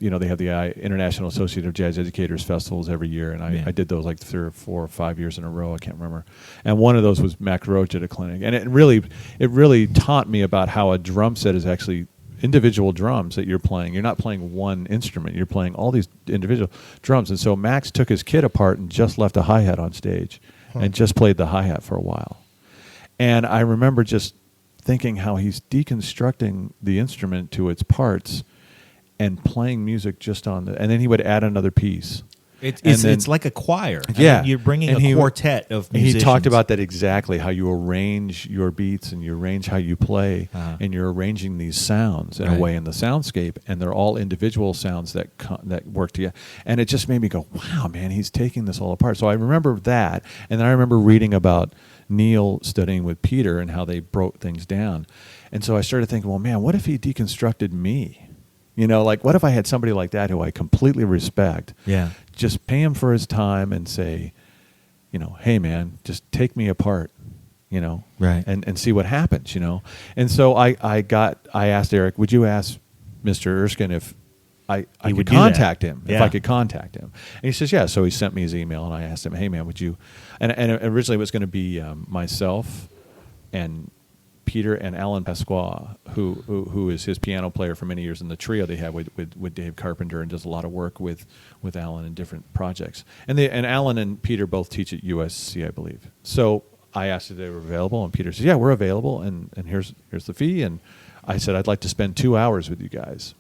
You know, they have the International Association of Jazz Educators festivals every year, and I did those like 3 or 4 or 5 years in a row. I can't remember. And one of those was Max Roach at a clinic, and it really taught me about how a drum set is actually individual drums that you're playing. You're not playing one instrument. You're playing all these individual drums. And so Max took his kit apart and just left a hi-hat on stage and just played the hi-hat for a while. And I remember just thinking how he's deconstructing the instrument to its parts and playing music just on and then he would add another piece. It's like a choir. Yeah. I mean, you're bringing And a quartet of musicians. He talked about that exactly, how you arrange your beats and you arrange how you play, and you're arranging these sounds in a way in the soundscape, and they're all individual sounds that work together. And it just made me go, wow, man, he's taking this all apart. So I remember that, and then I remember reading about Neil studying with Peter and how they broke things down. And so I started thinking, well, man, what if he deconstructed me? You know, like, what if I had somebody like that who I completely respect? Yeah. Just pay him for his time and say, you know, hey, man, just take me apart, you know, right, and see what happens, you know. And so I asked Eric, would you ask Mr. Erskine if I could contact him, if I could contact him? And he says, yeah. So he sent me his email, and I asked him, hey, man, would you? And originally it was going to be myself and Peter and Alan Pasqua, who is his piano player for many years in the trio they have with Dave Carpenter, and does a lot of work with Alan in different projects. And Alan and Peter both teach at USC, I believe. So I asked if they were available, and Peter said, yeah, we're available, and here's the fee. And I said, I'd like to spend 2 hours with you guys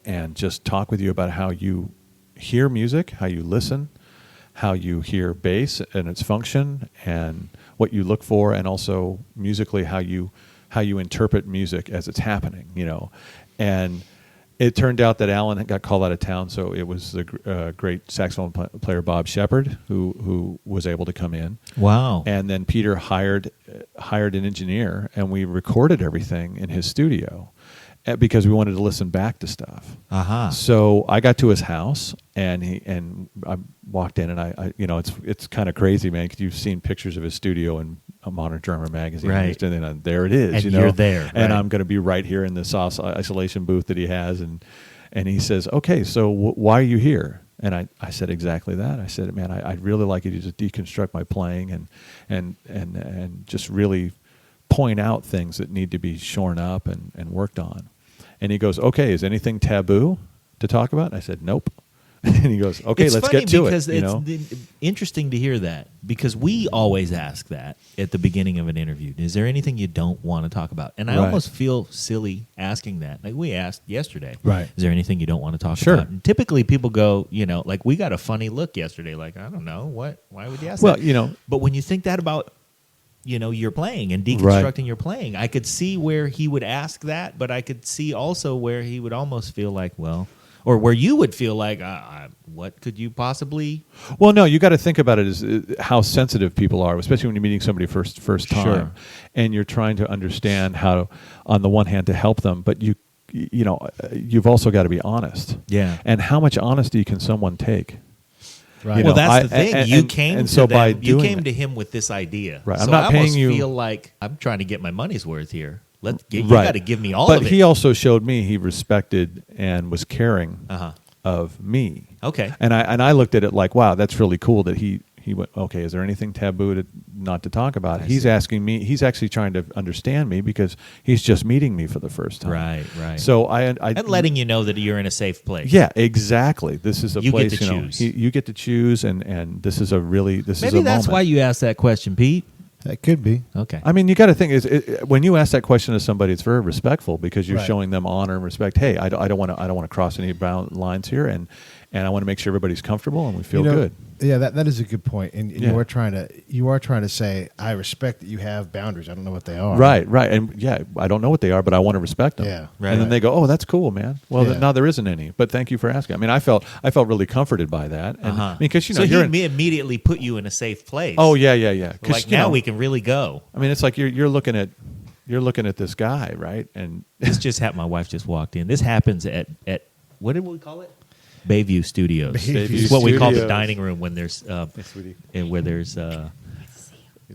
and just talk with you about how you hear music, how you listen, how you hear bass and its function, and what you look for, and also musically how you interpret music as it's happening, you know. And it turned out that Alan got called out of town, so it was the great saxophone player Bob Shepard who was able to come in. Wow! And then Peter hired an engineer, and we recorded everything in his studio, because we wanted to listen back to stuff. So I got to his house, and I walked in, and I you know, it's kind of crazy, man, because you've seen pictures of his studio in a Modern Drummer magazine, right? And then there it is, and you know, you're there, and right? I'm going to be right here in this isolation booth that he has, and he says, okay, so why are you here? And I said exactly that. I said, man, I'd really like you to just deconstruct my playing and just really point out things that need to be shorn up and worked on. And he goes, okay, is anything taboo to talk about? And I said, nope. And he goes, okay, let's get to it. It's interesting to hear that, because we always ask that at the beginning of an interview. Is there anything you don't want to talk about? And I almost feel silly asking that. Like we asked yesterday, right? Is there anything you don't want to talk Sure. about? And typically people go, you know, like we got a funny look yesterday. Like, I don't know, why would you ask that? Well, you know. But when you think that about, you know, your playing and deconstructing your playing, I could see where he would ask that, but I could see also where he would almost feel like, well, or where you would feel like, what could you possibly? Well, no, you got to think about it as how sensitive people are, especially when you're meeting somebody first time, Sure. And you're trying to understand how, on the one hand, to help them, but you know, you've also got to be honest. Yeah. And how much honesty can someone take? Right. You Well, know, that's the thing. You came to him with this idea. Right. So I'm not I paying almost you. feel like I'm trying to get my money's worth here. You Right. got to give me all but of it. he also showed me he respected and was caring of me. Okay. And I looked at it like, wow, that's really cool that he went, okay, is there anything taboo not to talk about? He's asking me, he's actually trying to understand me because he's just meeting me for the first time. Right. So and letting you know that you're in a safe place. Yeah, exactly. This is a You place, get to you know, choose. you get to choose, and this is a Maybe that's that's why you asked that question, Pete. That could be. Okay. I mean, you got to think when you ask that question to somebody, it's very respectful because you're Right. showing them honor and respect. Hey, I don't want to cross any lines here, and I want to make sure everybody's comfortable and we feel good. Yeah, that is a good point. And Yeah. you are trying to say, I respect that you have boundaries. I don't know what they are. Right. And yeah, I don't know what they are, but I want to respect them. Yeah. Right. And then they go, oh, that's cool, man. Well, Yeah. now there isn't any, but thank you for asking. I mean, I felt really comforted by that. And because, you know, so he immediately put you in a safe place. oh, yeah. Like now we can really go. I mean, it's like you're looking at you're looking at this guy, right? And This just happened. My wife just walked in. This happens at what did we call it? Bayview Studios. Bayview It's what we call the Studios. dining room when there's sweetie. and where there's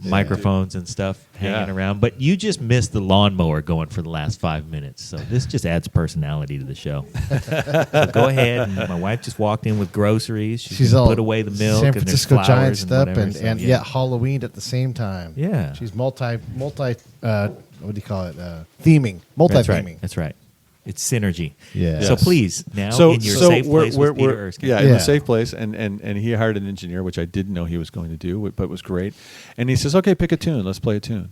microphones and stuff hanging Yeah. around. But you just missed the lawnmower going for the last 5 minutes. So this just adds personality to the show. So go ahead. And my wife just walked in with groceries. She's gonna all put away the milk. San and there's Francisco flowers Giants and stuff, whatever. and, So, and yeah. yet Halloween at the same time. Yeah. She's multi. What do you call it? Theming. Multi That's right. theming. That's right. It's synergy. Yeah. So Yes. please, now in your safe place with Peter Erskine. Yeah, in Yeah. the safe place, and he hired an engineer, which I didn't know he was going to do, but was great. And he says, "Okay, pick a tune. Let's play a tune."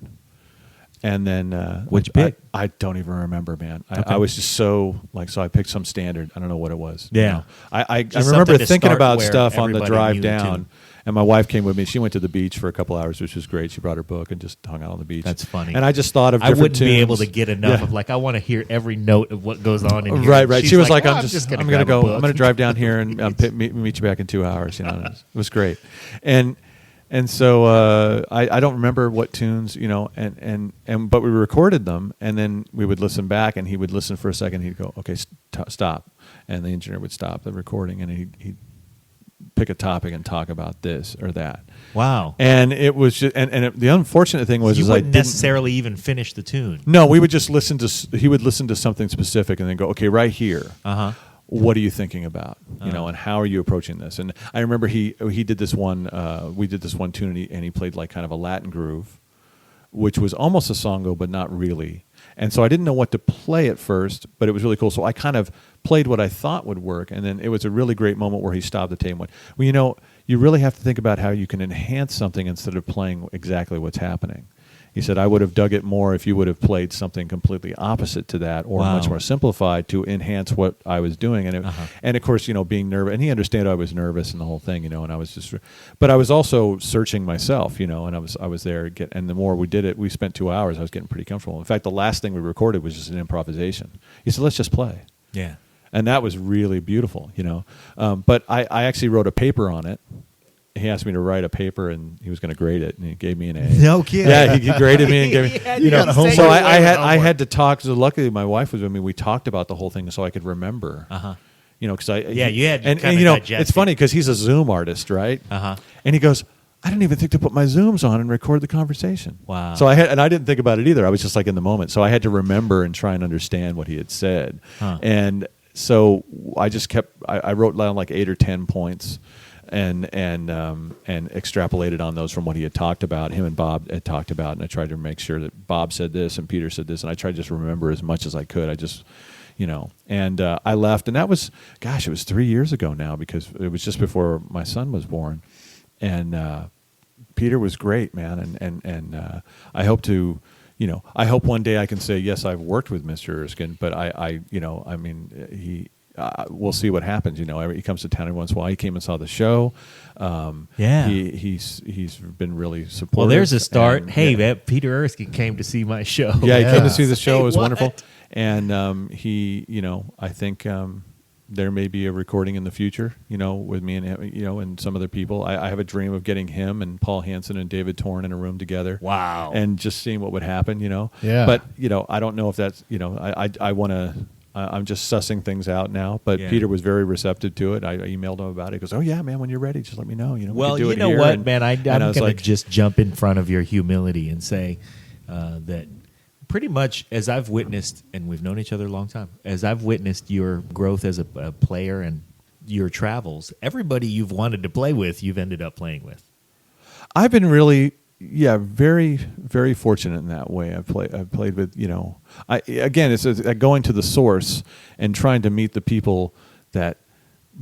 And then What'd you pick? I don't even remember, man. Okay. I was just so so I picked some standard. I don't know what it was. Yeah. You know. I Just remember something to thinking start about where stuff on the everybody drive knew the down. tune. And my wife came with me. She went to the beach for a couple hours, which was great. She brought her book and just hung out on the beach. That's funny. And I just thought of I different wouldn't be able tunes. to get enough Yeah. of I want to hear every note of what goes on in here. Right, right. She's She was like, "Oh, I'm gonna going to grab a go. book." I'm going to drive down here and meet you back in 2 hours. You know, and it was great. And so I don't remember what tunes, but we recorded them, and then we would listen back, and he would listen for a second. He'd go, "Okay, stop," and the engineer would stop the recording, and he'd pick a topic and talk about this or that. Wow. And it was just, the unfortunate thing was You is I wouldn't didn't necessarily even finish the tune. No, we would just listen to. He would listen to something specific, and then go, "Okay, right here." Uh-huh. What are you thinking about? And how are you approaching this? And I remember he did this one. We did this one tune, and he played like kind of a Latin groove, which was almost a songo, but not really. And so I didn't know what to play at first, but it was really cool. So I kind of played what I thought would work, and then it was a really great moment where he stopped the tape and went, "Well, you really have to think about how you can enhance something instead of playing exactly what's happening." He said, "I would have dug it more if you would have played something completely opposite to that, or Wow. much more simplified to enhance what I was doing." And and of course, being nervous, and he understood I was nervous and the whole thing, and I was just, but I was also searching myself, and I was there. And the more we did it, we spent 2 hours. I was getting pretty comfortable. In fact, the last thing we recorded was just an improvisation. He said, "Let's just play," Yeah. and that was really beautiful, But I actually wrote a paper on it. He asked me to write a paper, and he was going to grade it, and he gave me an A. No kidding. Yeah, he graded me and gave me. You got homework. So I had to talk. So luckily, my wife was with me. We talked about the whole thing, so I could remember. Because you had to and kinda digest it's it. funny because he's a Zoom artist, right? And he goes, "I didn't even think to put my Zooms on and record the conversation." Wow. So I didn't think about it either. I was just like in the moment. So I had to remember and try and understand what he had said. And so I just I wrote down like 8 or 10 points. And extrapolated on those from what he had talked about, him and Bob had talked about, and I tried to make sure that Bob said this and Peter said this, and I tried to just remember as much as I could. I just, and I left, and that was, it was 3 years ago now, because it was just before my son was born, and Peter was great, man, and I hope to. I hope one day I can say, yes, I've worked with Mr. Erskine, but we'll see what happens. He comes to town every once in a while. He came and saw the show. Yeah. He's been really supportive. Well, there's a start. And, Hey, yeah. that Peter Erskine came to see my show. Yeah, he came Yeah. to see the show. Say It was what? wonderful. And I think there may be a recording in the future, with me and him, and some other people. I have a dream of getting him and Paul Hansen and David Torn in a room together. Wow. And just seeing what would happen, Yeah. But, I don't know if that's, I want to. I'm just sussing things out now, but Yeah. Peter was very receptive to it. I emailed him about it. He goes, "Oh yeah, man, when you're ready, just let me know." We Well, could do you it know here. what, And- man? I'm and I going was to like, just jump in front of your humility and say that pretty much as I've witnessed, and we've known each other a long time, as I've witnessed your growth as a player and your travels, everybody you've wanted to play with, you've ended up playing with. I've been really, very, very fortunate in that way. I've played with, it's going to the source and trying to meet the people that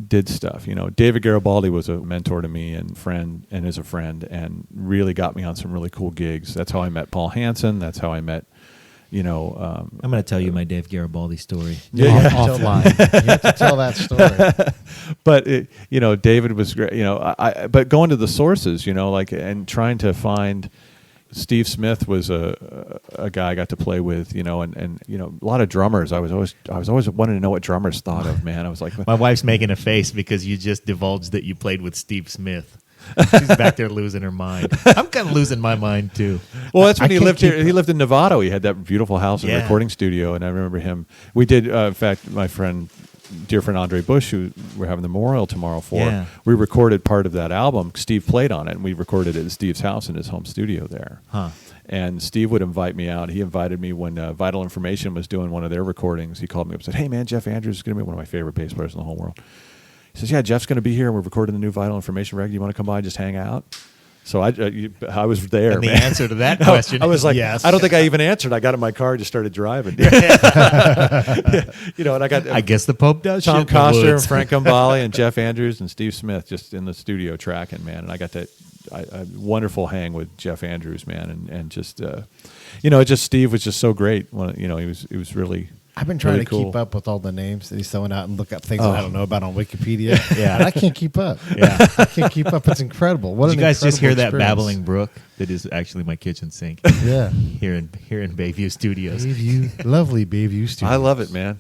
did stuff. David Garibaldi was a mentor to me and friend, and is a friend, and really got me on some really cool gigs. That's how I met Paul Hansen. That's how I met, I'm going to tell you my Dave Garibaldi story. Yeah. Offline. You have to tell that story. But David was great. But going to the sources, and trying to find. Steve Smith was a guy I got to play with, and a lot of drummers. I was always wanting to know what drummers thought of. Man, I was like, My wife's making a face because you just divulged that you played with Steve Smith. She's back there losing her mind. I'm kind of losing my mind too. Well, that's when I he can't lived here. keep- He lived in Nevada. He had that beautiful house and Yeah. recording studio, and I remember him. We did, in fact, my dear friend Andre Bush, who we're having the memorial tomorrow for. Yeah. We recorded part of that album. Steve played on it, and we recorded it at Steve's house in his home studio there. Huh. And Steve would invite me out. He invited me when Vital Information was doing one of their recordings. He called me up and said, "Hey, man, Jeff Andrews is going to be one of my favorite bass players in the whole world." He says, "Yeah, Jeff's going to be here. We're recording the new Vital Information record. You want to come by and just hang out?" So I was there. And the man. answer to that question I was like, yes. I don't think I even answered. I got in my car and just started driving. And I got I guess the Pope does Tom shit in the Coster and woods. Frank Gumbali and Jeff Andrews and Steve Smith just in the studio tracking, man. And I got that wonderful hang with Jeff Andrews, man, and just just Steve was just so great. He was really. I've been trying really to cool. keep up with all the names that he's throwing out and look up things that I don't know about on Wikipedia. Yeah. And I can't keep up. Yeah. I can't keep up. It's incredible. What Did an you guys just hear incredible that experience. babbling brook that is actually my kitchen sink Yeah. here in Bayview Studios? Bayview, lovely Bayview Studios. I love it, man.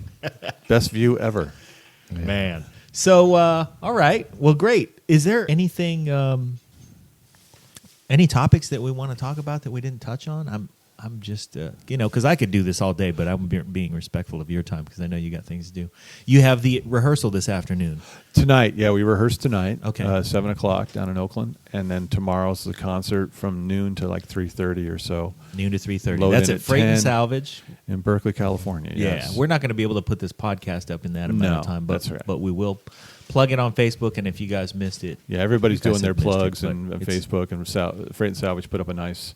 Best view ever. Man. So, all right. Well, great. Is there anything, any topics that we want to talk about that we didn't touch on? I'm just, because I could do this all day, but I'm being respectful of your time because I know you got things to do. You have the rehearsal this afternoon. Tonight, yeah, we rehearsed tonight. Okay. 7:00 down in Oakland, and then tomorrow's the concert from noon to like 3:30 or so Noon to 3:30. Load That's in at at Freight and 10. Salvage. in Berkeley, California. Yes. Yeah, we're not going to be able to put this podcast up in that amount No, of time, but that's right. but we will plug it on Facebook. And if you guys missed it, Yeah, everybody's you guys doing their have missed it, plugs but and it's- Facebook and Freight and Salvage put up a nice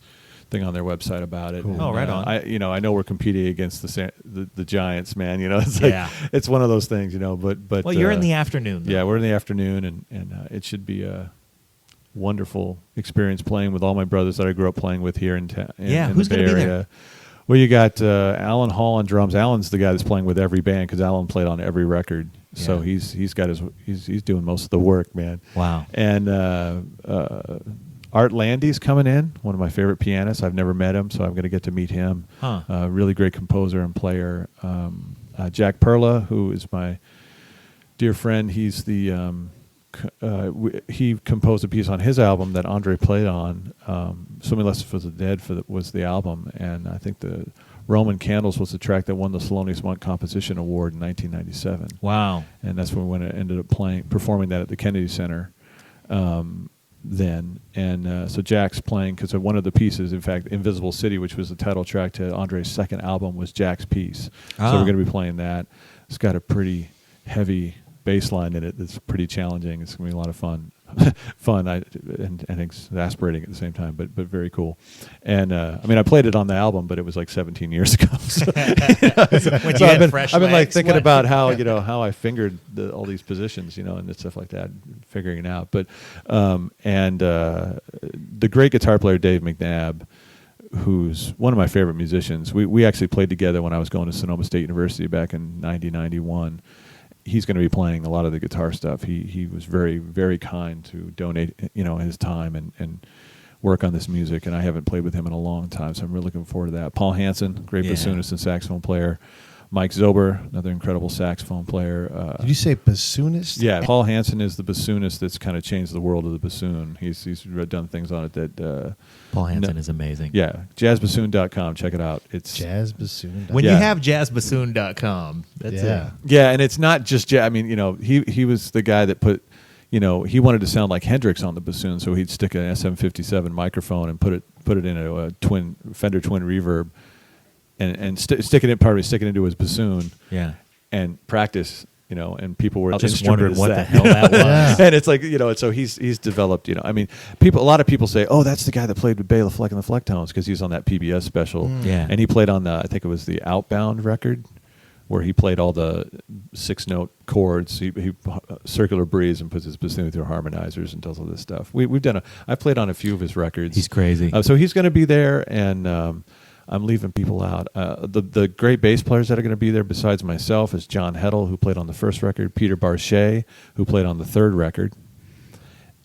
thing on their website about it. Cool. And, Oh, right on. I know we're competing against the Giants, man. It's like Yeah. it's one of those things, But well, you're in the afternoon. Though. yeah, we're in the afternoon, and it should be a wonderful experience playing with all my brothers that I grew up playing with here in town. Yeah, in who's the Bay gonna be there? Area. Well, you got Alan Hall on drums. Alan's the guy that's playing with every band because Alan played on every record. So Yeah. he's got he's doing most of the work, man. Wow. And Art Landy's coming in, one of my favorite pianists. I've never met him, so I'm going to get to meet him. Huh. Really great composer and player. Jack Perla, who is my dear friend, he's the he composed a piece on his album that Andre played on. Swimming Lessons for the Dead was the album, and I think the Roman Candles was the track that won the Thelonious Monk Composition Award in 1997. Wow. And that's when I ended up performing that at the Kennedy Center then. And so Jack's playing, because one of the pieces, in fact, Invisible City, which was the title track to Andre's second album, was Jack's piece. Ah. So we're going to be playing that. It's got a pretty heavy bass line in it that's pretty challenging. It's going to be a lot of fun. And exasperating at the same time, but very cool. And I played it on the album, but it was like 17 years ago. So, When you I've had fresh been like legs, thinking what? about how I fingered all these positions, and stuff like that, figuring it out. But the great guitar player Dave McNabb, who's one of my favorite musicians. We actually played together when I was going to Sonoma State University back in 91. He's going to be playing a lot of the guitar stuff. He was very, very kind to donate, his time and work on this music. And I haven't played with him in a long time, so I'm really looking forward to that. Paul Hansen, great Yeah. bassoonist and saxophone player. Mike Zober, another incredible saxophone player. Did you say bassoonist? Yeah, Paul Hansen is the bassoonist that's kind of changed the world of the bassoon. He's done things on it that. Paul Hansen No. is amazing. Yeah, jazzbassoon.com. Check it out. It's Jazz bassoon. When you Yeah. have jazzbassoon.com, that's Yeah. it. Yeah, and it's not just jazz. He was the guy that put, he wanted to sound like Hendrix on the bassoon, so he'd stick an SM57 microphone and put it into a Fender twin reverb, and stick it into his bassoon Yeah. and practice. And people were Just instrument wondering is what that? the hell that was. Yeah. And it's like, so he's developed, a lot of people say, oh, that's the guy that played with Bela Fleck and the Flecktones because he was on that PBS special. Yeah. And he played on I think it was the Outbound record where he played all the 6-note chords. He circular breeze and puts his bassoon through harmonizers and does all this stuff. I've played on a few of his records. He's crazy. So he's going to be there, and I'm leaving people out. The great bass players that are going to be there besides myself is John Heddle, who played on the first record, Peter Barchet, who played on the third record,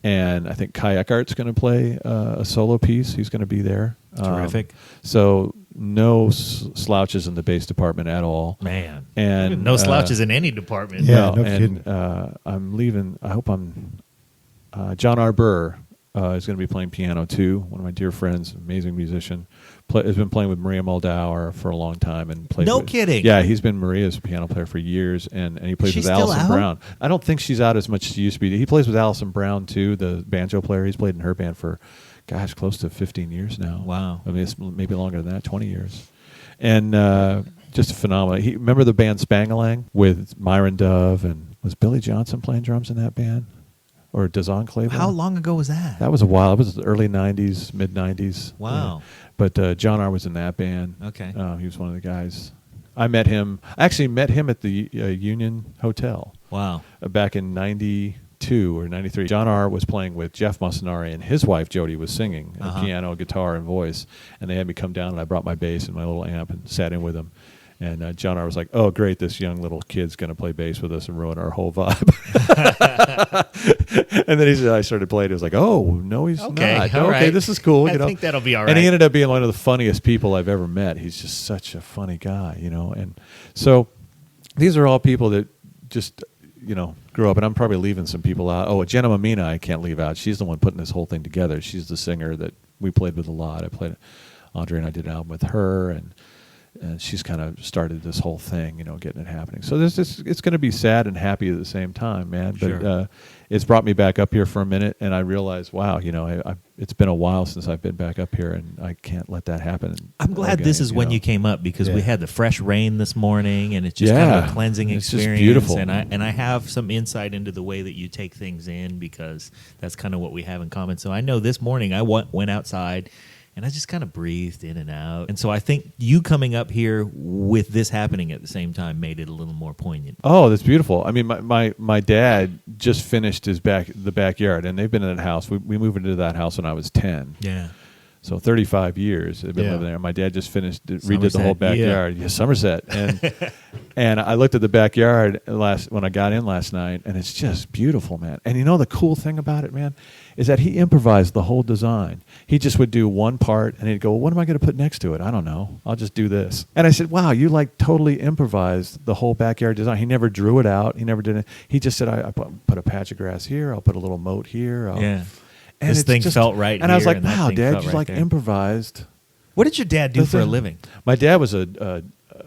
and I think Kai Eckart's going to play a solo piece. He's going to be there. Terrific. So no slouches in the bass department at all. Man. And no slouches in any department. Yeah. no and kidding. I'm leaving. I hope I'm John R. Burr. is going to be playing piano too. One of my dear friends, amazing musician, has been playing with Maria Moldauer for a long time and played. No kidding. Yeah, he's been Maria's piano player for years, and he plays She's with still Alison out? Brown. I don't think she's out as much as she used to be. He plays with Alison Brown too, the banjo player. He's played in her band for, gosh, close to 15 years now. Wow. I mean, it's maybe longer than that, 20 years. And just phenomenal. Remember the band Spangalang with Myron Dove, and was Billy Johnson playing drums in that band? Or Dazon Claiborne? How long ago was that? That was a while. It was the early 90s, mid 90s. Wow. Yeah. But John R. was in that band. Okay. He was one of the guys. I actually met him at the Union Hotel Wow. back in 92 or 93. John R. was playing with Jeff Mussinari, and his wife Jody was singing piano, guitar, and voice. And they had me come down, and I brought my bass and my little amp and sat in with them. And John R. was like, "Oh, great! This young little kid's going to play bass with us and ruin our whole vibe." And then I started playing. It was like, "Oh, no, he's not. all Okay, right. this is cool." I think that'll be all right. And he ended up being one of the funniest people I've ever met. He's just such a funny guy, And so these are all people that just grew up. And I'm probably leaving some people out. Oh, Jenna Mamina, I can't leave out. She's the one putting this whole thing together. She's the singer that we played with a lot. Andre and I did an album with her, and she's kind of started this whole thing, getting it happening. So it's going to be sad and happy at the same time, man. But Sure. It's brought me back up here for a minute, and I realized, wow, it's been a while since I've been back up here, and I can't let that happen. I'm glad this is when you came up, because we had the fresh rain this morning, and it's just kind of a cleansing It's just experience. beautiful. And I have some insight into the way that you take things in, because that's kind of what we have in common. So I know this morning I went outside, and I just kind of breathed in and out. And so I think you coming up here with this happening at the same time made it a little more poignant. Oh, that's beautiful. I mean, my dad just finished the backyard, and they've been in that house. We moved into that house when I was 10. Yeah. So 35 years they've been living there. My dad just redid the whole Somerset, backyard. Yeah, Somerset. And I looked at the backyard when I got in last night, and it's just beautiful, man. And the cool thing about it, man, is that he improvised the whole design. He just would do one part, and he'd go, well, what am I going to put next to it? I don't know. I'll just do this. And I said, wow, you totally improvised the whole backyard design. He never drew it out. He never did it. He just said, I put a patch of grass here. I'll put a little moat here. Yeah. And This thing felt right And I was here, like, and that wow, thing Dad, felt you right there. improvised. What did your dad do for a living? My dad was a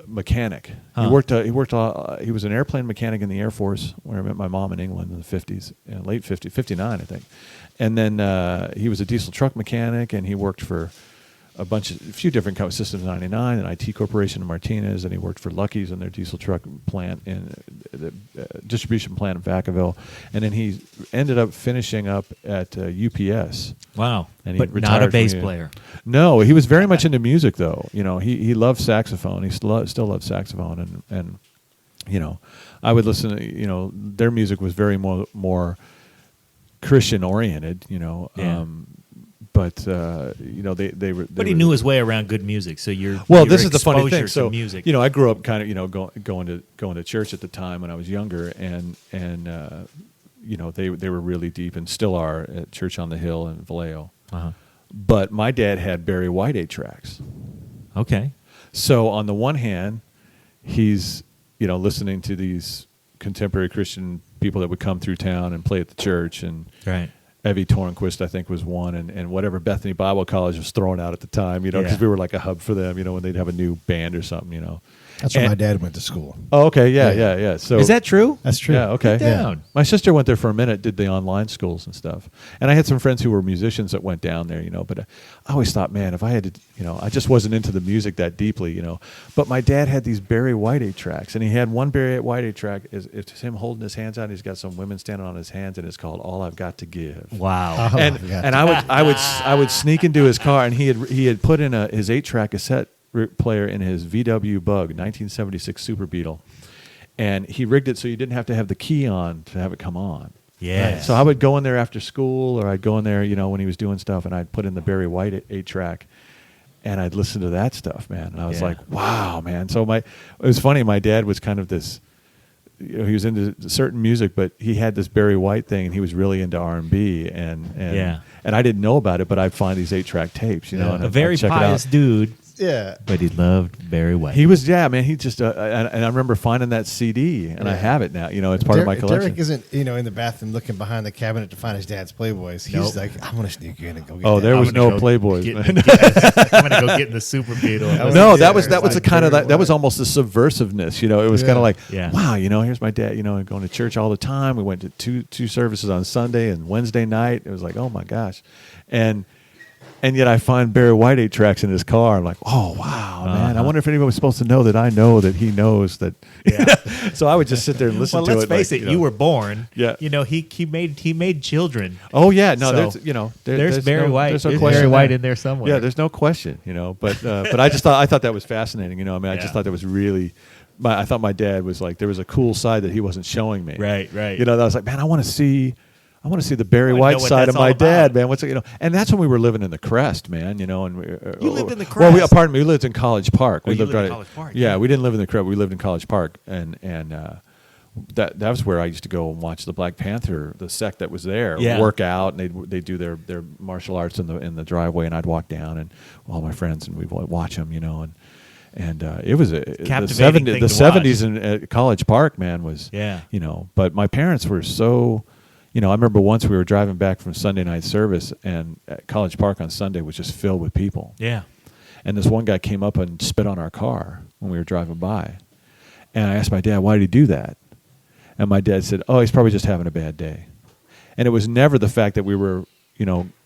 mechanic. Huh. He was an airplane mechanic in the Air Force, where I met my mom in England in the 50s, late 50s, 59, I think. And then he was a diesel truck mechanic, and he worked for a few different companies, Systems 99 and IT Corporation in Martinez, and he worked for Lucky's in their diesel truck plant in the distribution plant in Vacaville. And then he ended up finishing up at UPS. Wow. And he But not a retired bass from player. No, he was very much into music, though. He loved saxophone. He still loves saxophone, and I would listen to their music was very more Christian oriented. Yeah. But they were. But he knew his way around good music. So your This is the funny exposure thing. to So music. I grew up kind of going to church at the time when I was younger, and they were really deep and still are at Church on the Hill in Vallejo. Uh-huh. But my dad had Barry White 8-tracks. Okay. So on the one hand, he's listening to these contemporary Christian people that would come through town and play at the church, and Right. Evie Tornquist, I think, was one, and whatever Bethany Bible College was throwing out at the time, because Yeah. we were like a hub for them, when they'd have a new band or something, That's where And- my dad went to school. Oh, okay, Yeah. yeah. So Is that true? That's true. Yeah, okay. Get down. My sister went there for a minute, did the online schools and stuff. And I had some friends who were musicians that went down there, but I always thought, man, if I had to, I just wasn't into the music that deeply, But my dad had these Barry White 8-tracks, and he had one Barry White 8-track. It's him holding his hands out. He's got some women standing on his hands, and it's called "All I've Got to Give." Wow. Oh, And yeah. and I would sneak into his car, and he had put in his 8-track cassette player in his VW Bug 1976 Super Beetle, and he rigged it so you didn't have to have the key on to have it come on. Yes. So I would go in there after school, or I'd go in there, when he was doing stuff, and I'd put in the Barry White 8-track, and I'd listen to that stuff, man. And I was Yeah. like, wow, man. So it was funny. My dad was kind of this. He was into certain music, but he had this Barry White thing, and he was really into R&B, and Yeah. and I didn't know about it, but I'd find these 8-track tapes, Yeah. and a I'd very check it out. pious dude. Yeah. But he loved Barry White. He was, yeah, man. He just, and I remember finding that CD, and I Yeah. have it now. You know, it's part of my collection. Derek isn't, in the bathroom looking behind the cabinet to find his dad's Playboys. He's Nope. like, I'm going to sneak in and go get Oh, that. there I'm was gonna no go Playboys. get- Man. I'm gonna go get in the Super Beetle. No, Yeah, that was it's a like kind of Barry that was White. almost the subversiveness. You know, it was Yeah. kind of like, Yeah. wow, here's my dad. Going to church all the time. We went to two services on Sunday and Wednesday night. It was like, oh my gosh, and yet I find Barry White 8 tracks in his car. I'm like, oh wow, man. I wonder if anyone was supposed to know that I know that he knows that. Yeah. So I would just sit there and listen Well, to it. let's face like, it. You were born. Yeah. He made children. Oh yeah, no, So, there's Barry no, White. There's no There's question Barry White there. in there somewhere. Yeah, there's no question, but I thought that was fascinating. I Yeah. just thought that was really. I thought my dad was like, there was a cool side that he wasn't showing me. Right. That I was like, man, I want to see the Barry I wanna White know what side that's of my all dad, about. man. And that's when we were living in the Crest, man. And we, You lived in the Well, Crest? pardon me, we lived in College Park. Oh, We you lived lived in right- College Park, Yeah, yeah. we didn't live in the Crest. We lived in College Park, and that was where I used to go and watch the Black Panther, the sect that was there, Yeah. work out, and they'd do their martial arts in the driveway, and I'd walk down and all my friends, and we'd watch them, and it was Captivating thing the to 70s in College Park, man, was Yeah. But my parents were so. I remember once we were driving back from Sunday night service, and College Park on Sunday was just filled with people. Yeah. And this one guy came up and spit on our car when we were driving by. And I asked my dad, why did he do that? And my dad said, oh, he's probably just having a bad day. And it was never the fact that we were,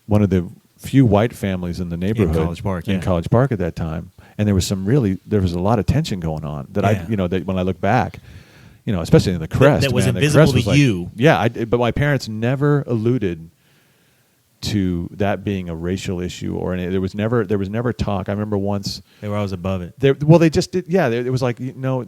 one of the few white families in the neighborhood. College Park, yeah. In College Park at that time. And there was a lot of tension going on that Yeah. that when I look back, especially in the Crest. that was man, the invisible Crest to was like- you. Yeah, but my parents never alluded to that being a racial issue there was never talk. I remember once They were always above it. they just did. Yeah, it was like no,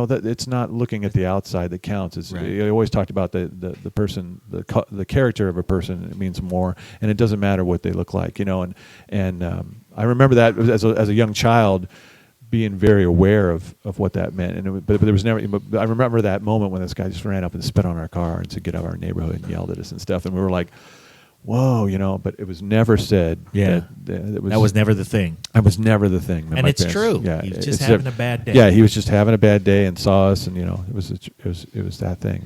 that it's not looking at the outside that counts. It's Right. they always talked about the person, the character of a person. It means more, and it doesn't matter what they look like, And I remember that as a young child being very aware of what that meant, but there was never. But I remember that moment when this guy just ran up and spit on our car and said, "Get out of our neighborhood," and yelled at us and stuff, and we were like, whoa, but it was never said. Yeah. That was never the thing. That was never the thing. And it's true. He was just having a bad day. Yeah, he was just having a bad day and saw us, and it was that thing.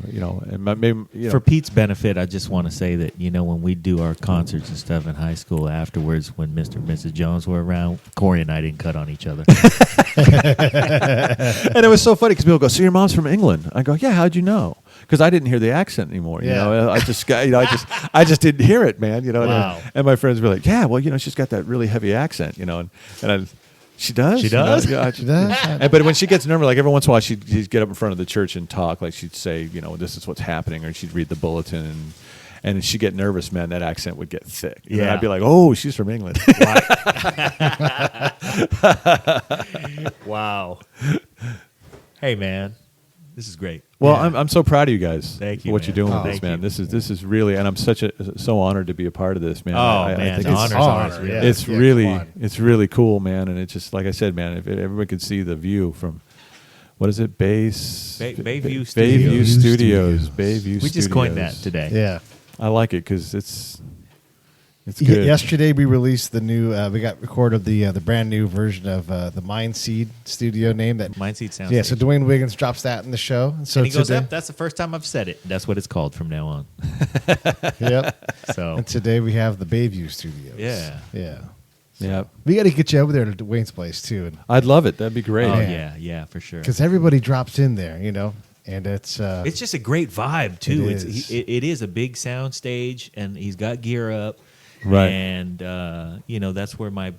And maybe For Pete's benefit, I just want to say that, when we do our concerts and stuff in high school afterwards, when Mr. and Mrs. Jones were around, Corey and I didn't cut on each other. And it was so funny because people go, "So your mom's from England?" I go, "Yeah, how'd you know?" Because I didn't hear the accent anymore. Yeah. I just got, I just didn't hear it, man. Wow. And my friends were like, "Yeah, well, she's got that really heavy accent, she does. She does? Yeah, She does? but when she gets nervous, like every once in a while, she'd get up in front of the church and talk. Like she'd say, this is what's happening, or she'd read the bulletin, and she'd get nervous, man. That accent would get thick. And then Yeah. I'd be like, "Oh, she's from England." Wow. Hey, man. This is great. Well, Yeah. I'm so proud of you guys. Thank for you, what man. you're doing Oh, with this, thank man. you. This is really, and I'm so honored to be a part of this, man. Oh, I man. think The honor's ours, really. yeah. It's Yeah, really, come on. it's really cool, man. And it's just like I said, man. If everyone could see the view from, what is it, Bayview Bayview Studios. Studios. Bayview. We just coined that Studios. today. Yeah. I like it because it's good. Yesterday we released the new. We got recorded the brand new version of the Mindseed Studio name. That Mindseed sounds yeah. So good. Dwayne Wiggins drops that in the show. And so And he goes, today, "Yep, that's the first time I've said it. That's what it's called from now on." yep. So, And today we have the Bayview Studios. Yeah. Yeah. Yeah, We got to get you over there to Dwayne's place too, I'd love it. That'd be great. oh, Yeah. yeah, for sure. because everybody drops in there, and it's It's just a great vibe too. It It's is. it is a big sound stage, and he's got gear up, Right. And that's where my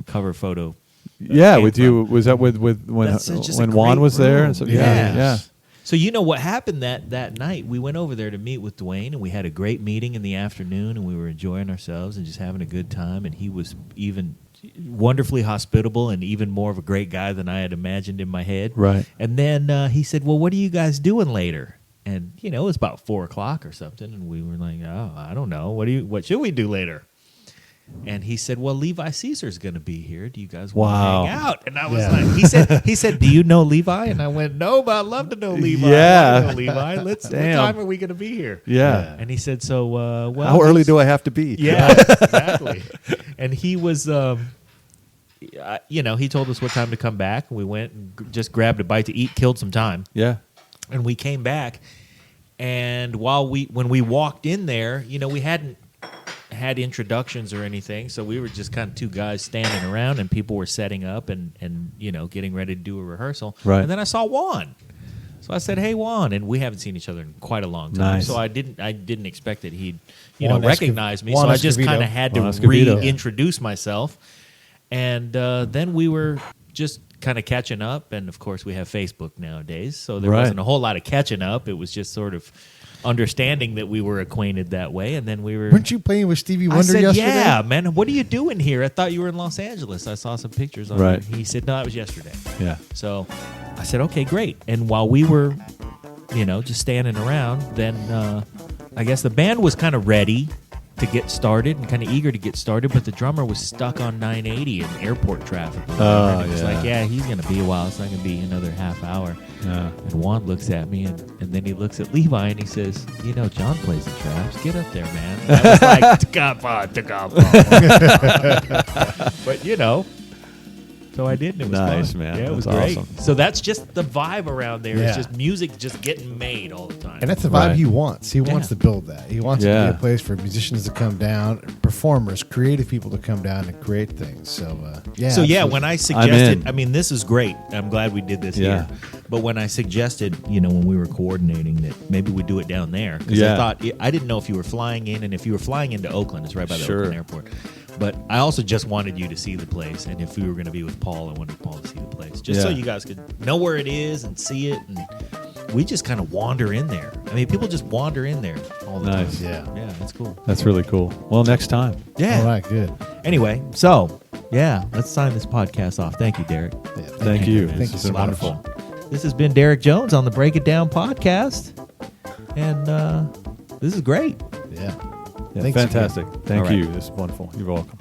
cover photo. Yeah, came with you from. was that with when That's just a when Juan great was there room. and so Yeah. yeah. So what happened that night? We went over there to meet with Dwayne, and we had a great meeting in the afternoon, and we were enjoying ourselves and just having a good time. And he was even wonderfully hospitable and even more of a great guy than I had imagined in my head. Right. And then he said, "Well, what are you guys doing later?" And it was about 4:00 or something, and we were like, "Oh, I don't know. What should we do later?" And he said, "Well, Levi Caesar's going to be here. Do you guys want Wow. to hang out?" And I was Yeah. like, he said, "Do you know Levi?" And I went, "No, but I'd love to know Levi. Yeah. I wanna know Levi. What Damn. time are we going to be here?" Yeah. And he said, "So, well, How early do I have to be? Yeah, exactly." And he was, he told us what time to come back. We went and just grabbed a bite to eat, killed some time. Yeah. And we came back, and when we walked in there, we hadn't had introductions or anything, so we were just kind of two guys standing around, and people were setting up and getting ready to do a rehearsal. Right. And then I saw Juan. So I said, "Hey, Juan," and we haven't seen each other in quite a long time. Nice. So I didn't expect that he'd Juan recognize me. Juan So I just Escovedo. kind of had to Juan Escovedo. reintroduce myself, and then we were just kind of catching up. And of course, we have Facebook nowadays, so there Right. wasn't a whole lot of catching up. It was just sort of understanding that we were acquainted that way, and then we were. Weren't you playing with Stevie I Wonder said, yesterday? "Yeah, man. What are you doing here? I thought you were in Los Angeles. I saw some pictures on Right. there." He said, "No, that was yesterday." Yeah. So I said, "Okay, great." And while we were, just standing around, then I guess the band was kind of ready to get started and kind of eager to get started, but the drummer was stuck on 980 in airport traffic. Oh, and it was yeah. like, yeah, he's going to be a while. It's not going to be another half hour. Yeah. And Juan looks at me, and then he looks at Levi, and he says, John plays the traps. Get up there, man. And I was like, but, so I did, and it was Nice, fun. man. Yeah, it was That's great. awesome. So that's just the vibe around there. Yeah. It's just music just getting made all the time. And that's the vibe Right. he wants. He wants to build that. He wants it to Yeah. be a place for musicians to come down, performers, creative people to come down and create things. So, So absolutely. when I suggested, in. this is great. I'm glad we did this Yeah. here. But when I suggested, when we were coordinating that maybe we do it down there, because Yeah. I thought I didn't know if you were flying in, and if you were flying into Oakland, it's right by the Sure. Oakland airport. But I also just wanted you to see the place, and if we were going to be with Paul, I wanted Paul to see the place, just so Yeah. you guys could know where it is and see it. And we just kind of wander in there. People just wander in there all the Nice. time. Yeah. Yeah, that's cool. That's really cool. Well, next time. Yeah. All right, good. Anyway, so let's sign this podcast off. Thank you, Derek. Yeah, Thank you. Thank you It's so been much. wonderful. This has been Derek Jones on the Break It Down podcast, and this is great. Yeah. Yeah, Thanks fantastic. Thank All right. you. This is wonderful. You're welcome.